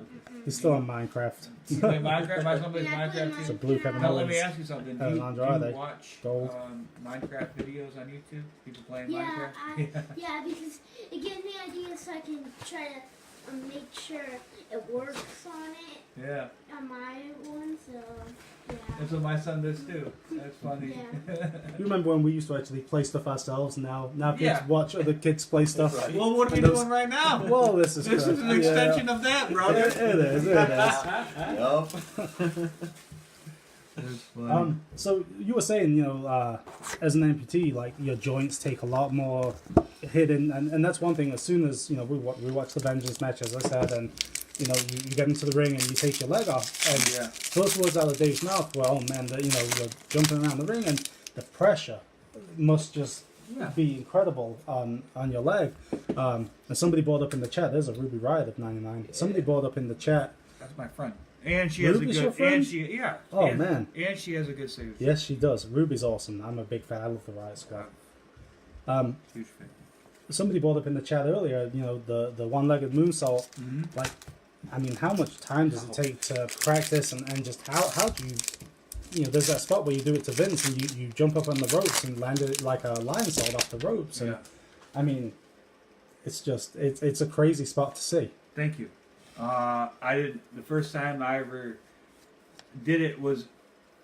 He's still on Minecraft. You play Minecraft? My son plays Minecraft too. It's a blue Kevin Now let Owens. me ask you something. Do you watch Gold. Minecraft videos on YouTube? People playing Yeah, Minecraft? yeah, because it gives me ideas so I can try to make sure it works on it. Yeah. On my one, so yeah. That's what my son does too. That's funny. Yeah. You remember when we used to actually play stuff ourselves? Now kids Yeah. watch other kids play stuff. Right. Well, what are we doing right now? Well, this is an extension of that, brother. It is. Yup. That's funny. So you were saying, as an amputee, like your joints take a lot more hitting, and that's one thing. As soon as we watch the Vengeance match, as I said, and you get into the ring and you take your leg off, and first words out of Dave's mouth were, "Oh man, you're jumping around the ring, and the pressure must just be incredible on your leg." And somebody brought up in the chat, there's a Ruby Riot of '99. Somebody brought up in the chat. That's my friend. And she has Ruby's a your good. friend? And she, yeah. Oh, and, man. And she has a good signature. Yes, she does. Ruby's awesome. I'm a big fan. I love the Riot Squad. Huge fan. Somebody brought up in the chat earlier, the one-legged moonsault. Like, I mean, how much time does it take to practice and just how do you, there's that spot where you do it to Vince and you jump up on the ropes and land it like a lion salt off the ropes. And, I mean, it's just, it's a crazy spot to see. Thank you. The first time I ever did it was,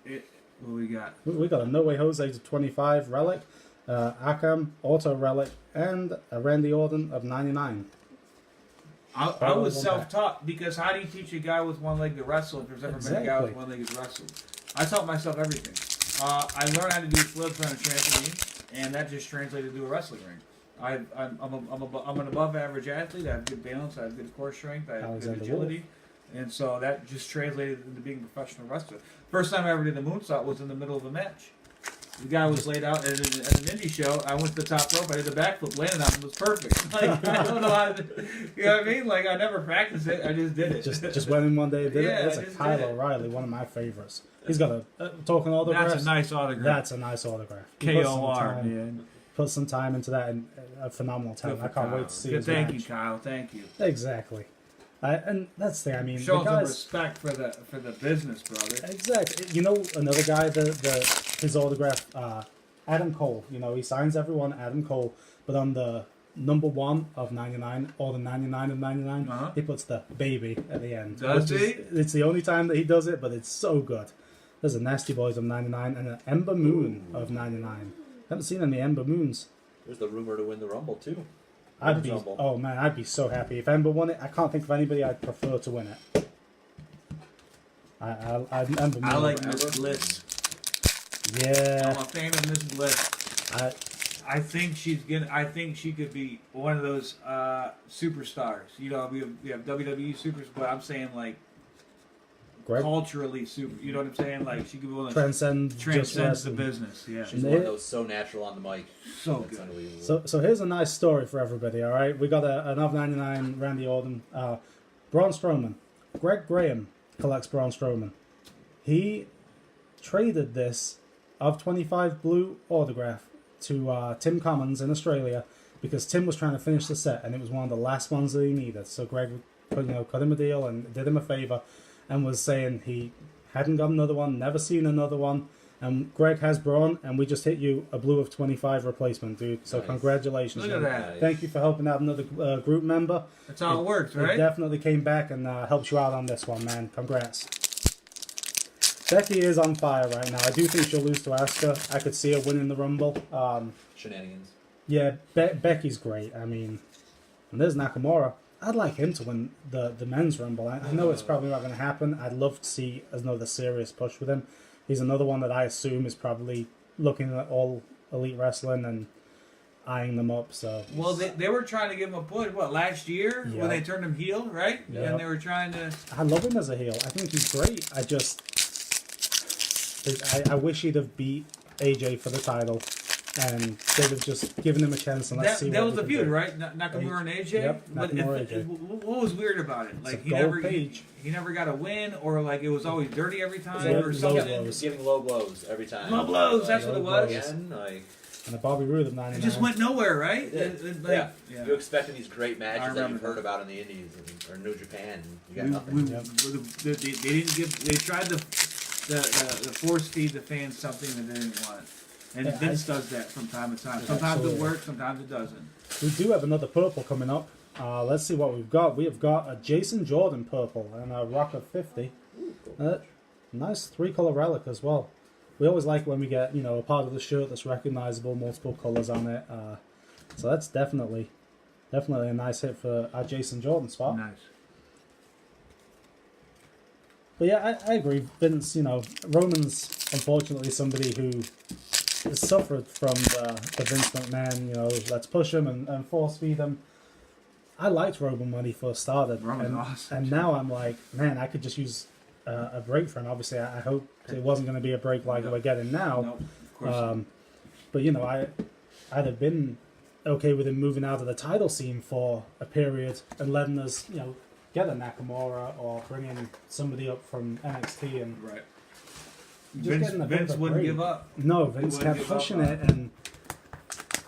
what we got? We got a No Way Jose to 25 relic, Akam auto relic, and a Randy Orton of 99. I was self-taught because how do you teach a guy with one leg to wrestle if there's ever been a guy with one leg to wrestle? I taught myself everything. I learned how to do flips on a trampoline, and that just translated to a wrestling ring. I'm an above-average athlete. I have good balance. I have good core strength. I have good agility. And so that just translated into being a professional wrestler. First time I ever did the moonsault was in the middle of a match. The guy was laid out at an indie show. I went to the top rope. I did the backflip, landed on him. It was perfect. Like, I don't know how to, you know what I mean? Like, I never practiced it. I just did it. Just went in one day and did Yeah, it. That's I a just Kyle did it. O'Reilly, one of my favorites. He's got a talking autograph. That's a nice autograph. That's a nice autograph. He KOR, man. Put some time into that, and a phenomenal talent. I can't wait to see his Thank match. you, Kyle. Thank you. Exactly. And that's the thing. I mean, Show the some guys, respect for the business, brother. exactly. You know, another guy, his autograph, Adam Cole. You know, he signs everyone, Adam Cole, but on the number 1 of 99 or the 99 of 99, he puts the baby at the end. Does he? It's the only time that he does it, but it's so good. There's a Nasty Boys of 99 and an Ember Moon of 99. Haven't seen any Ember Moons. There's the rumor to win the Rumble too. I'd be, Rumble. oh man, I'd be so happy if Ember won it. I can't think of anybody I'd prefer to win it. I'd Ember Moon. I like Ember. Miss Bliss. Yeah. I'm a fan of Miss Bliss. I think she's gonna. I think she could be one of those superstars. You know, we have WWE supers, but I'm saying like Greg culturally super. You know what I'm saying? Like she could be one of those transcends transcends the wrestling. business. Yeah, She's one of those so natural on the mic. so It's good. unbelievable. So here's a nice story for everybody. All right, we got an of 99 Randy Orton, Braun Strowman. Greg Graham collects Braun Strowman. He traded this of 25 blue autograph to Tim Commons in Australia because Tim was trying to finish the set and it was one of the last ones that he needed. So Greg, cut him a deal and did him a favor, and was saying he hadn't got another one, never seen another one. And Greg has Braun, and we just hit you a blue of 25 replacement, dude. So Nice. Congratulations. Look at man. that. Thank you for helping out another group member. That's how it works, It right? definitely came back and helped you out on this one, man. Congrats. Becky is on fire right now. I do think she'll lose to Asuka. I could see her winning the Rumble. Shenanigans. Yeah, Becky's great. I mean, and there's Nakamura. I'd like him to win the men's Rumble. I know it's probably not going to happen. I'd love to see another serious push with him. He's another one that I assume is probably looking at all Elite Wrestling and eyeing them up. So Well, they were trying to give him a push. What, last year Yeah. when they turned him heel, right? Yeah. And they were trying to. I love him as a heel. I think he's great. I wish he'd have beat AJ for the title, and they'd have just given him a chance and let's see That what was we the can feud, do. right? Nakamura and AJ. Yep, But Nakamura, AJ. what was weird about it? Like a he gold never page. he never got a win, or like it was always dirty every time, Yeah, or low something. blows. Giving low blows every time. Low blows. That's Low what it was. blows. Again, like, And a Bobby Roode of It 99. just went nowhere, right? It did. Like, You're expecting these great I matches that remember you've heard that. about in the Indies or New Japan. And you got We, nothing. we, Yep. they didn't give. They tried to force feed the fans something that they didn't want, and Yeah, Vince does that from time to time. Yeah, Sometimes absolutely. it works, sometimes it doesn't. We do have another purple coming up. Let's see what we've got. We have got a Jason Jordan purple and a Rock of 50. Nice 3-color relic as well. We always like when we get, a part of the shirt that's recognizable, multiple colors on it. So that's definitely a nice hit for our Jason Jordan spot. Nice. But yeah, I agree. Vince, Roman's unfortunately somebody who has suffered from the Vince McMahon, let's push him and force feed him. I liked Roman when he first started. Roman's and, awesome. And now I'm like, man, I could just use a break for him. Obviously, I hope it wasn't going to be a break like we're getting now. No, of course. not. But, I'd have been okay with him moving out of the title scene for a period and letting us, get a Nakamura or bring in somebody up from NXT and Right. just Vince, getting a bit of Vince a wouldn't break. give up. No, Vince wouldn't kept give up pushing on it, and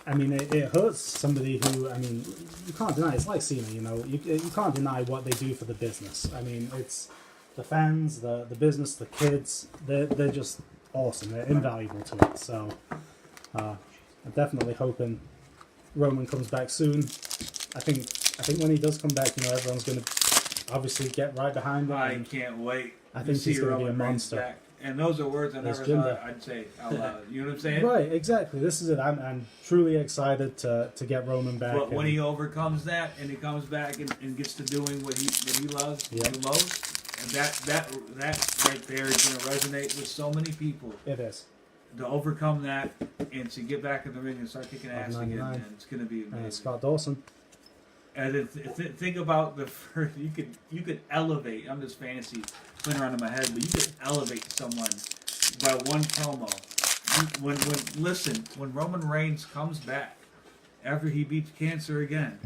I mean, it hurts somebody who, you can't deny. It's like Cena, you can't deny what they do for the business. I mean, it's the fans, the business, the kids. They're just awesome. They're invaluable to it. So, I'm definitely hoping Roman comes back soon. I think when he does come back, everyone's going to obviously get right behind him. I and can't wait. I to think see he's gonna be Roman a Reigns monster. back. And those are words I There's never thought Jinder. I'd say out loud. You know what I'm saying? Right, exactly. This is it. I'm truly excited to get Roman back. But when and- he overcomes that and he comes back and gets to doing what he loves Yeah. the most, and that right there is going to resonate with so many people. It is. To overcome that and to get back in the ring and start kicking ass again, 99. and it's going to be amazing. Scott Dawson. And then think about the first. You could elevate. I'm just fantasy playing around in my head, but you could elevate someone by one promo when Roman Reigns comes back after he beats cancer again,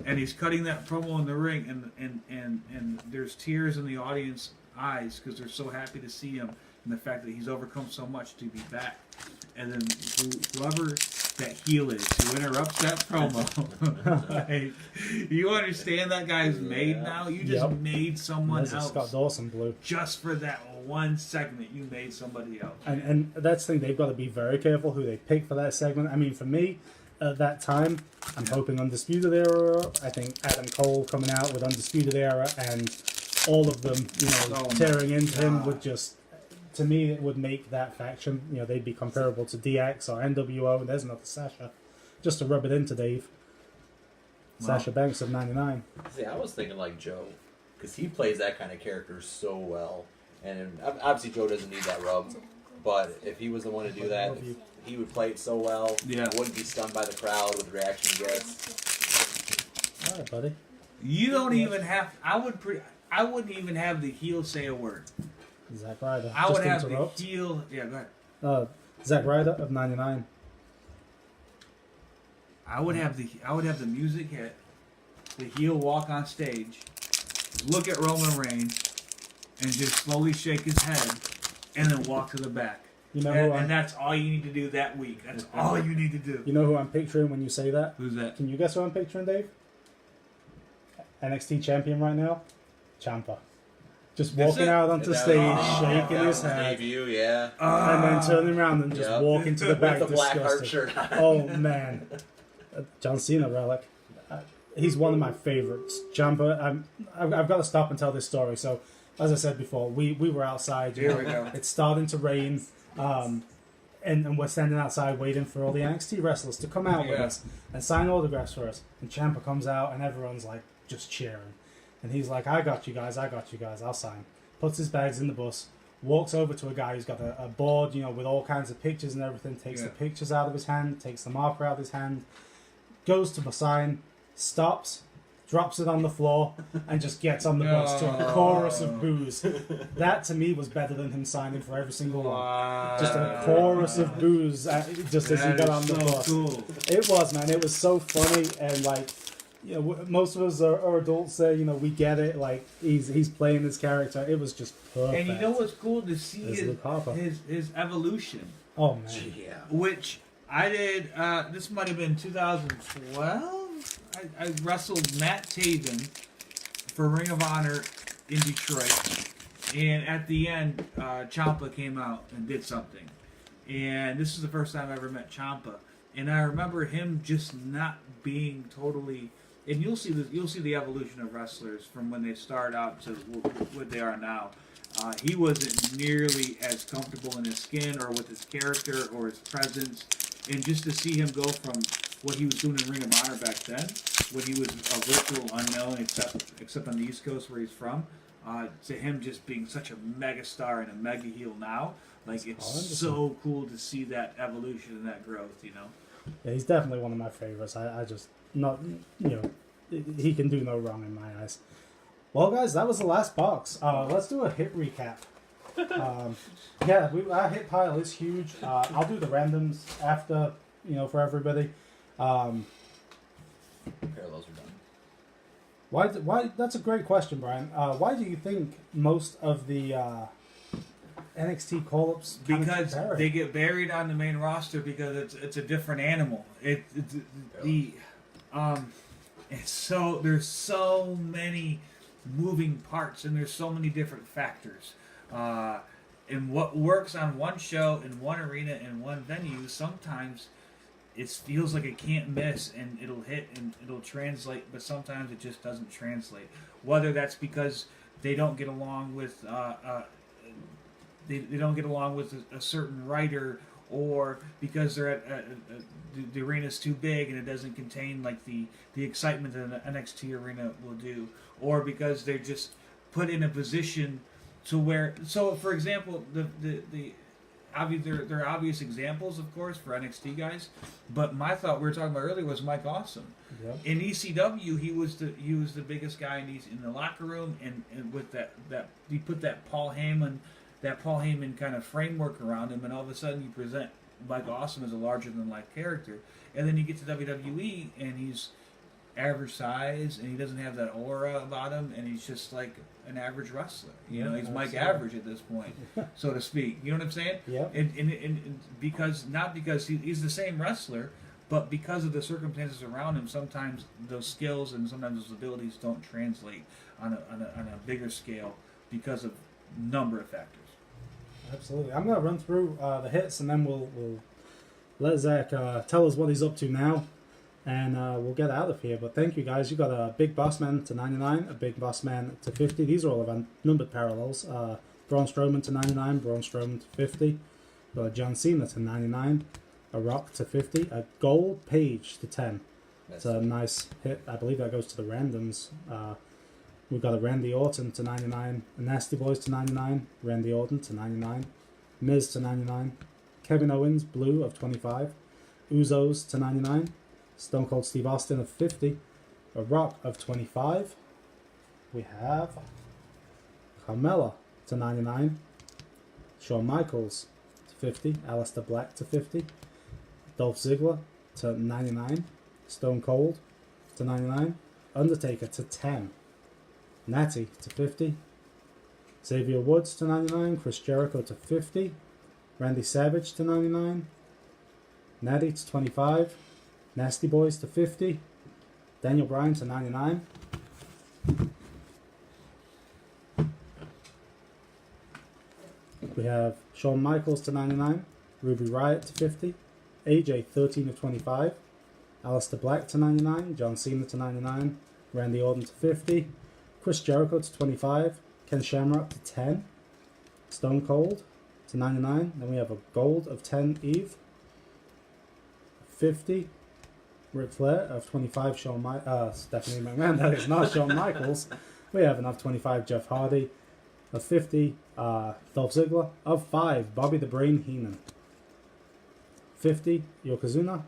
and he's cutting that promo in the ring, and there's tears in the audience eyes because they're so happy to see him and the fact that he's overcome so much to be back. And then whoever that heel is who interrupts that promo, like, you understand that guy's made now? You just made someone else. Scott Dawson blue. Just for that one segment, you made somebody else. And that's the thing, they've got to be very careful who they pick for that segment. I mean, for me, at that time, I'm hoping Undisputed Era. I think Adam Cole coming out with Undisputed Era and all of them, tearing into him would just, to me, it would make that faction, they'd be comparable to DX or NWO, and there's another Sasha. Just to rub it into Dave. Wow. Sasha Banks of 99. See, I was thinking like Joe, because he plays that kind of character so well. And obviously Joe doesn't need that rub, but if he was the one to do that, he would play it so well. Yeah. Wouldn't be stunned by the crowd with the reaction he gets. All right, buddy. You don't even have... I wouldn't even have the heel say a word. Zack Ryder. I would have the heel... Yeah, go ahead. Zack Ryder of 99. I would have the music hit, the heel walk on stage, look at Roman Reigns, and just slowly shake his head, and then walk to the back. And that's all you need to do that week. That's all you need to do. You know who I'm picturing when you say that? Who's that? Can you guess who I'm picturing, Dave? NXT champion right now? Ciampa. Just walking out onto the stage, shaking his head. Debut, yeah. And then turning around and just walking to the back. With the black heart shirt on. Oh, man. John Cena relic. He's one of my favorites. Ciampa, I've got to stop and tell this story. So, as I said before, we were outside. Here we go. It's starting to rain. And we're standing outside waiting for all the NXT wrestlers to come out with us and sign autographs for us. And Ciampa comes out and everyone's like just cheering. And he's like, I got you guys, I'll sign. Puts his bags in the bus, walks over to a guy who's got a board, with all kinds of pictures and everything, takes the pictures out of his hand, takes the marker out of his hand, goes to sign, stops, drops it on the floor, and just gets on the bus to a chorus of boos. That, to me, was better than him signing for every single one. Just a chorus of boos, just as he got on the bus. Cool. It was, man. It was so funny, and, most of us are adults there, we get it. Like, he's playing this character. It was just perfect. And you know what's cool to see his evolution. Oh, man. Yeah. Which I did, this might have been 2012? I wrestled Matt Taven for Ring of Honor in Detroit, and at the end, Ciampa came out and did something, and this is the first time I ever met Ciampa, and I remember him just not being totally. And you'll see the evolution of wrestlers from when they start out to what they are now. He wasn't nearly as comfortable in his skin or with his character or his presence, and just to see him go from what he was doing in Ring of Honor back then, when he was a virtual unknown, except on the East Coast where he's from, to him just being such a mega star and a mega heel now. Like, it's so cool to see that evolution and that growth, Yeah, he's definitely one of my favorites. I just, not, he can do no wrong in my eyes. Well, guys, that was the last box. Let's do a hit recap. Our hit pile is huge. I'll do the randoms after, for everybody. Parallels are done. Why? That's a great question, Brian. Why do you think most of the NXT call-ups because they get buried on the main roster because it's a different animal. It's so there's so many moving parts and there's so many different factors. And what works on one show in one arena in one venue sometimes. It feels like it can't miss, and it'll hit and it'll translate, but sometimes it just doesn't translate. Whether that's because they don't get along with they don't get along with a certain writer, or because they're the arena's too big and it doesn't contain like the excitement that an NXT arena will do, or because they're just put in a position to where. So, for example, the there are obvious examples, of course, for NXT guys, but my thought we were talking about earlier was Mike Awesome. Yep. In ECW, he was the biggest guy in the locker room, and with that he put that Paul Heyman kind of framework around him, and all of a sudden you present Mike Awesome is a larger than life character, and then you get to WWE and he's average size and he doesn't have that aura about him, and he's just like an average wrestler. You know, he's Mike Average at this point, so to speak. You know what I'm saying? Yeah. And because not because he's the same wrestler, but because of the circumstances around him, sometimes those skills and sometimes those abilities don't translate on a bigger scale because of number of factors. Absolutely. I'm going to run through the hits, and then we'll let Zach tell us what he's up to now, and we'll get out of here. But thank you, guys. You got a Big Boss Man to 99, a Big Boss Man to 50. These are all of our numbered parallels. Braun Strowman to 99, Braun Strowman to 50. Got a John Cena to 99, a Rock to 50, a Gold Page to 10. It's a nice hit. I believe that goes to the randoms. We've got a Randy Orton to 99, a Nasty Boys to 99, Randy Orton to 99, Miz to 99, Kevin Owens, Blue of 25, Usos to 99, Stone Cold Steve Austin of 50, a Rock of 25. We have Carmella to 99, Shawn Michaels to 50, Aleister Black to 50, Dolph Ziggler to 99, Stone Cold to 99, Undertaker to 10, Natty to 50, Xavier Woods to 99, Chris Jericho to 50, Randy Savage to 99, Natty to 25, Nasty Boys to 50, Daniel Bryan to 99, we have Shawn Michaels to 99, Ruby Riott to 50, AJ 13 of 25, Aleister Black to 99, John Cena to 99, Randy Orton to 50, Chris Jericho to 25, Ken Shamrock to 10, Stone Cold to 99, then we have a Gold of 10 Eve, 50, Ric Flair of 25, Stephanie McMahon, that is not Shawn Michaels. We have enough 25, Jeff Hardy, of 50, Dolph Ziggler, of 5, Bobby the Brain Heenan, 50, Yokozuna,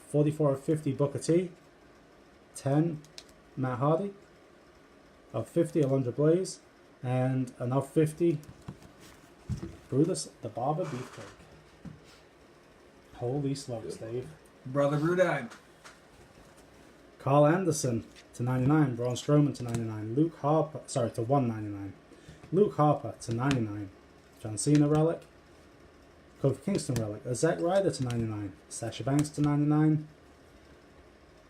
44 of 50, Booker T, 10, Matt Hardy, of 50, Alundra Blaze, and enough 50, Brutus the Barber Beefcake. Holy smokes, Dave. Brother Brudine. Carl Anderson to 99, Braun Strowman to 99, to 199, Luke Harper to 99, John Cena Relic, Kofi Kingston Relic, a Zack Ryder to 99, Sasha Banks to 99,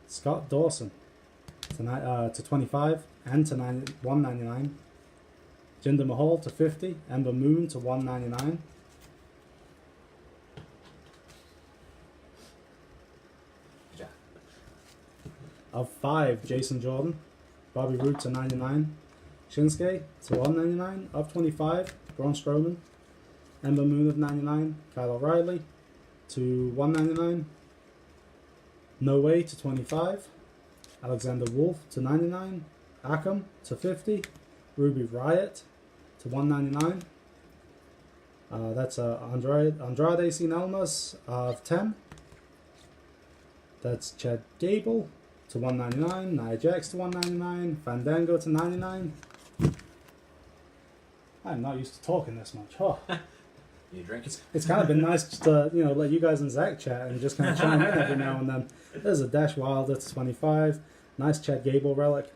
Scott Dawson to 25 and to 199, Jinder Mahal to 50, Ember Moon to 199, of 5, Jason Jordan, Bobby Roode to 99, Shinsuke to 199, of 25, Braun Strowman, Ember Moon of 99, Kyle O'Reilly to 199, No Way to 25, Alexander Wolf to 99, Akam to 50, Ruby Riott to 199. That's Andrade Cien Almas of 10. That's Chad Gable to 199, Nia Jax to 199, Fandango to 99. I'm not used to talking this much. Huh. You drink it? It's kind of been nice just to let you guys and Zach chat and just kind of chime in every now and then. There's a Dash Wilder to 25. Nice Chad Gable relic.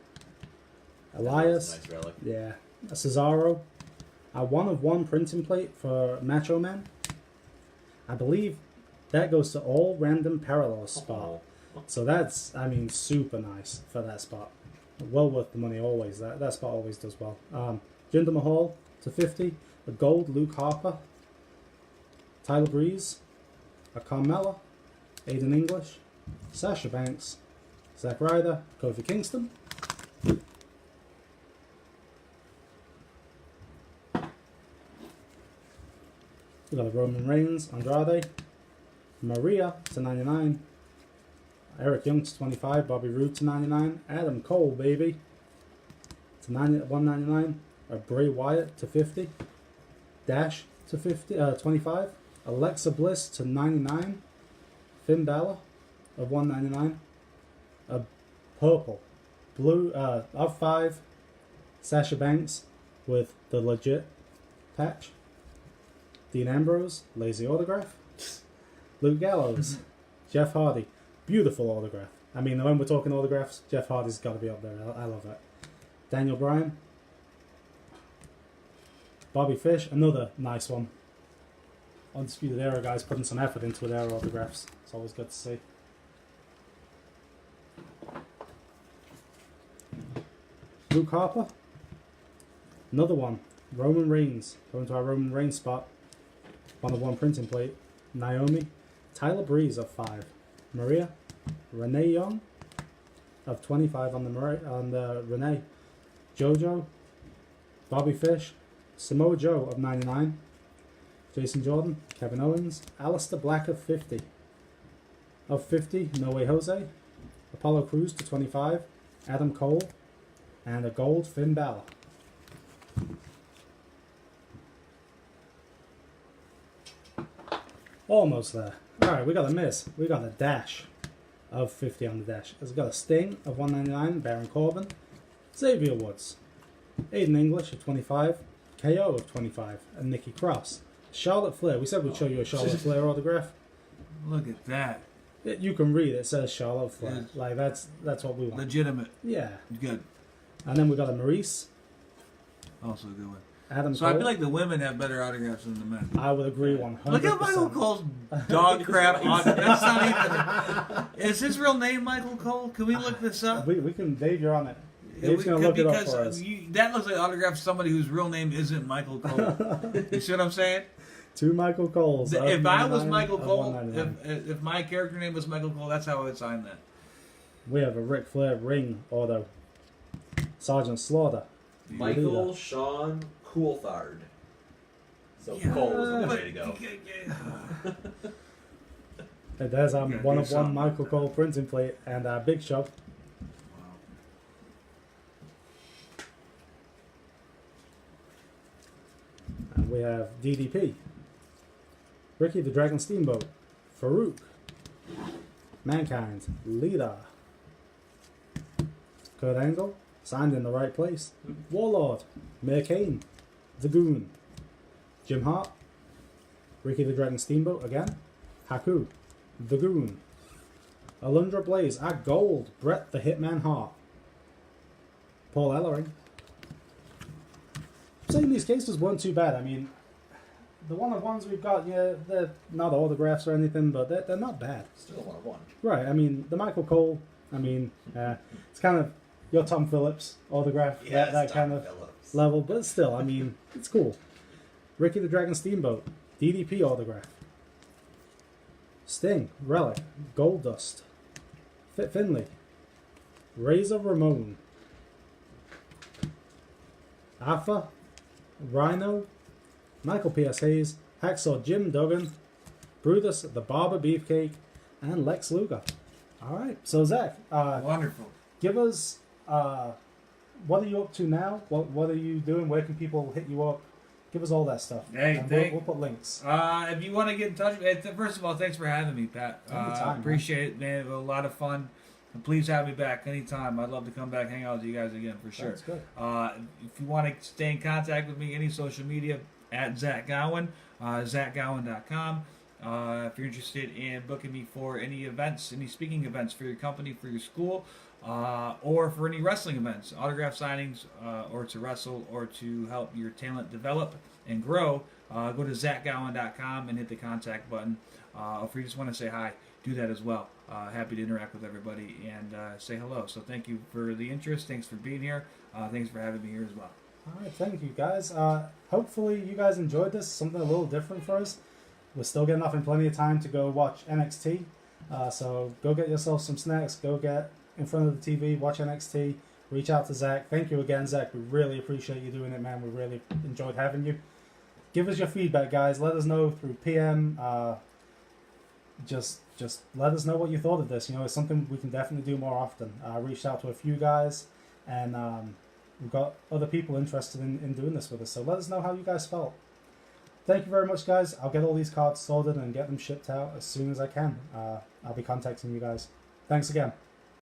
Elias. Nice relic. Yeah. A Cesaro. A 1 of 1 printing plate for Macho Man. I believe that goes to all random parallels spot. So that's, super nice for that spot. Well worth the money always. That spot always does well. Jinder Mahal to 50. A gold Luke Harper. Tyler Breeze. A Carmella. Aiden English. Sasha Banks. Zack Ryder. Kofi Kingston. We got a Roman Reigns, Andrade, Maria to 99, Eric Young to 25, Bobby Roode to 99, Adam Cole, baby, to 199, Bray Wyatt to 50, Dash to 25, Alexa Bliss to 99, Finn Balor of 199, a purple, blue of 5, Sasha Banks with the legit patch. Dean Ambrose, lazy autograph. Luke Gallows, Jeff Hardy, beautiful autograph. I mean, when we're talking autographs, Jeff Hardy's got to be up there. I love it. Daniel Bryan, Bobby Fish, another nice one. Undisputed Era guys putting some effort into their autographs. It's always good to see. Luke Harper, another one. Roman Reigns, going to our Roman Reigns spot. 1/1 printing plate. Naomi, Tyler Breeze of 5. Maria, Renee Young of 25 on the Renee. JoJo, Bobby Fish, Samoa Joe of 99. Jason Jordan, Kevin Owens, Alistair Black of 50. Of 50, No Way Jose, Apollo Crews to 25, Adam Cole, and a gold Finn Balor. Almost there. Alright, we got a miss. We got a dash of 50 on the dash. It's got a Sting of 199, Baron Corbin, Xavier Woods, Aiden English of 25, KO of 25, and Nikki Cross. Charlotte Flair. We said we'd show you a Charlotte Flair autograph. Look at that. You can read it. It says Charlotte Flair. Yes. Like that's what we want. Legitimate. Yeah. Good. And then we got a Maurice. Also a good one. Adam So Cole. I feel like the women have better autographs than the men. I would agree 100%. Look at Michael Cole's dog crap on. That's not even. Is his real name Michael Cole? Can we look this up? We can. Dave, you're on it. Dave's going to look it up for us. That looks like autograph somebody whose real name isn't Michael Cole. You see what I'm saying? 2 Michael Coles. If I was Michael Cole, 199. if my character name was Michael Cole, that's how I would sign that. We have a Ric Flair ring auto. Sergeant Slaughter. Michael Sean Coulthard. So Cole was the way to go. There's Gotta do 1/1 something. Michael Cole printing plate and Big Show. And we have DDP, Ricky the Dragon Steamboat, Farouk, Mankind, Lita, Kurt Angle, signed in the right place, Warlord, Mayor Kane, The Goon, Jim Hart, Ricky the Dragon Steamboat again, Haku, The Goon, Alundra Blaze at gold, Bret the Hitman Hart, Paul Ellering. I'm saying these cases weren't too bad. I mean, the 1/1s we've got, yeah, they're not autographs or anything, but they're not bad. Still 1/1. Right, I mean, the Michael Cole, I mean, it's kind of your Tom Phillips autograph, Yeah, that kind of level, but still, I mean, it's cool. Ricky the Dragon Steamboat, DDP autograph. Sting, Relic, Gold Dust, Fit Finley, Razor Ramon, Alpha, Rhino, Michael P.S. Hayes, Hacksaw Jim Duggan, Brutus the Barber Beefcake, and Lex Luger. Alright, so Zach, Wonderful. give us, what are you up to now? What are you doing? Where can people hit you up? Give us all that stuff. Hey, and we'll put links. If you want to get in touch, first of all, thanks for having me, Pat. Anytime, Appreciate it, man. It was a lot of fun. And please have me back anytime. I'd love to come back, hang out with you guys again for sure. That's good. If you want to stay in contact with me, any social media at Zach Gowen, ZachGowen.com. If you're interested in booking me for any events, any speaking events for your company, for your school, or for any wrestling events, autograph signings, or to wrestle, or to help your talent develop and grow, go to ZachGowen.com and hit the contact button. If you just want to say hi, do that as well. Happy to interact with everybody and say hello. So thank you for the interest. Thanks for being here. Thanks for having me here as well. All right, thank you guys. Hopefully you guys enjoyed this. Something a little different for us. We're still getting off in plenty of time to go watch NXT. So go get yourself some snacks. Go get in front of the TV, watch NXT. Reach out to Zach. Thank you again, Zach. We really appreciate you doing it, man. We really enjoyed having you. Give us your feedback, guys. Let us know through PM. Just let us know what you thought of this. You know, it's something we can definitely do more often. I reached out to a few guys, and we've got other people interested in doing this with us. So let us know how you guys felt. Thank you very much, guys. I'll get all these cards sorted and get them shipped out as soon as I can. I'll be contacting you guys. Thanks again.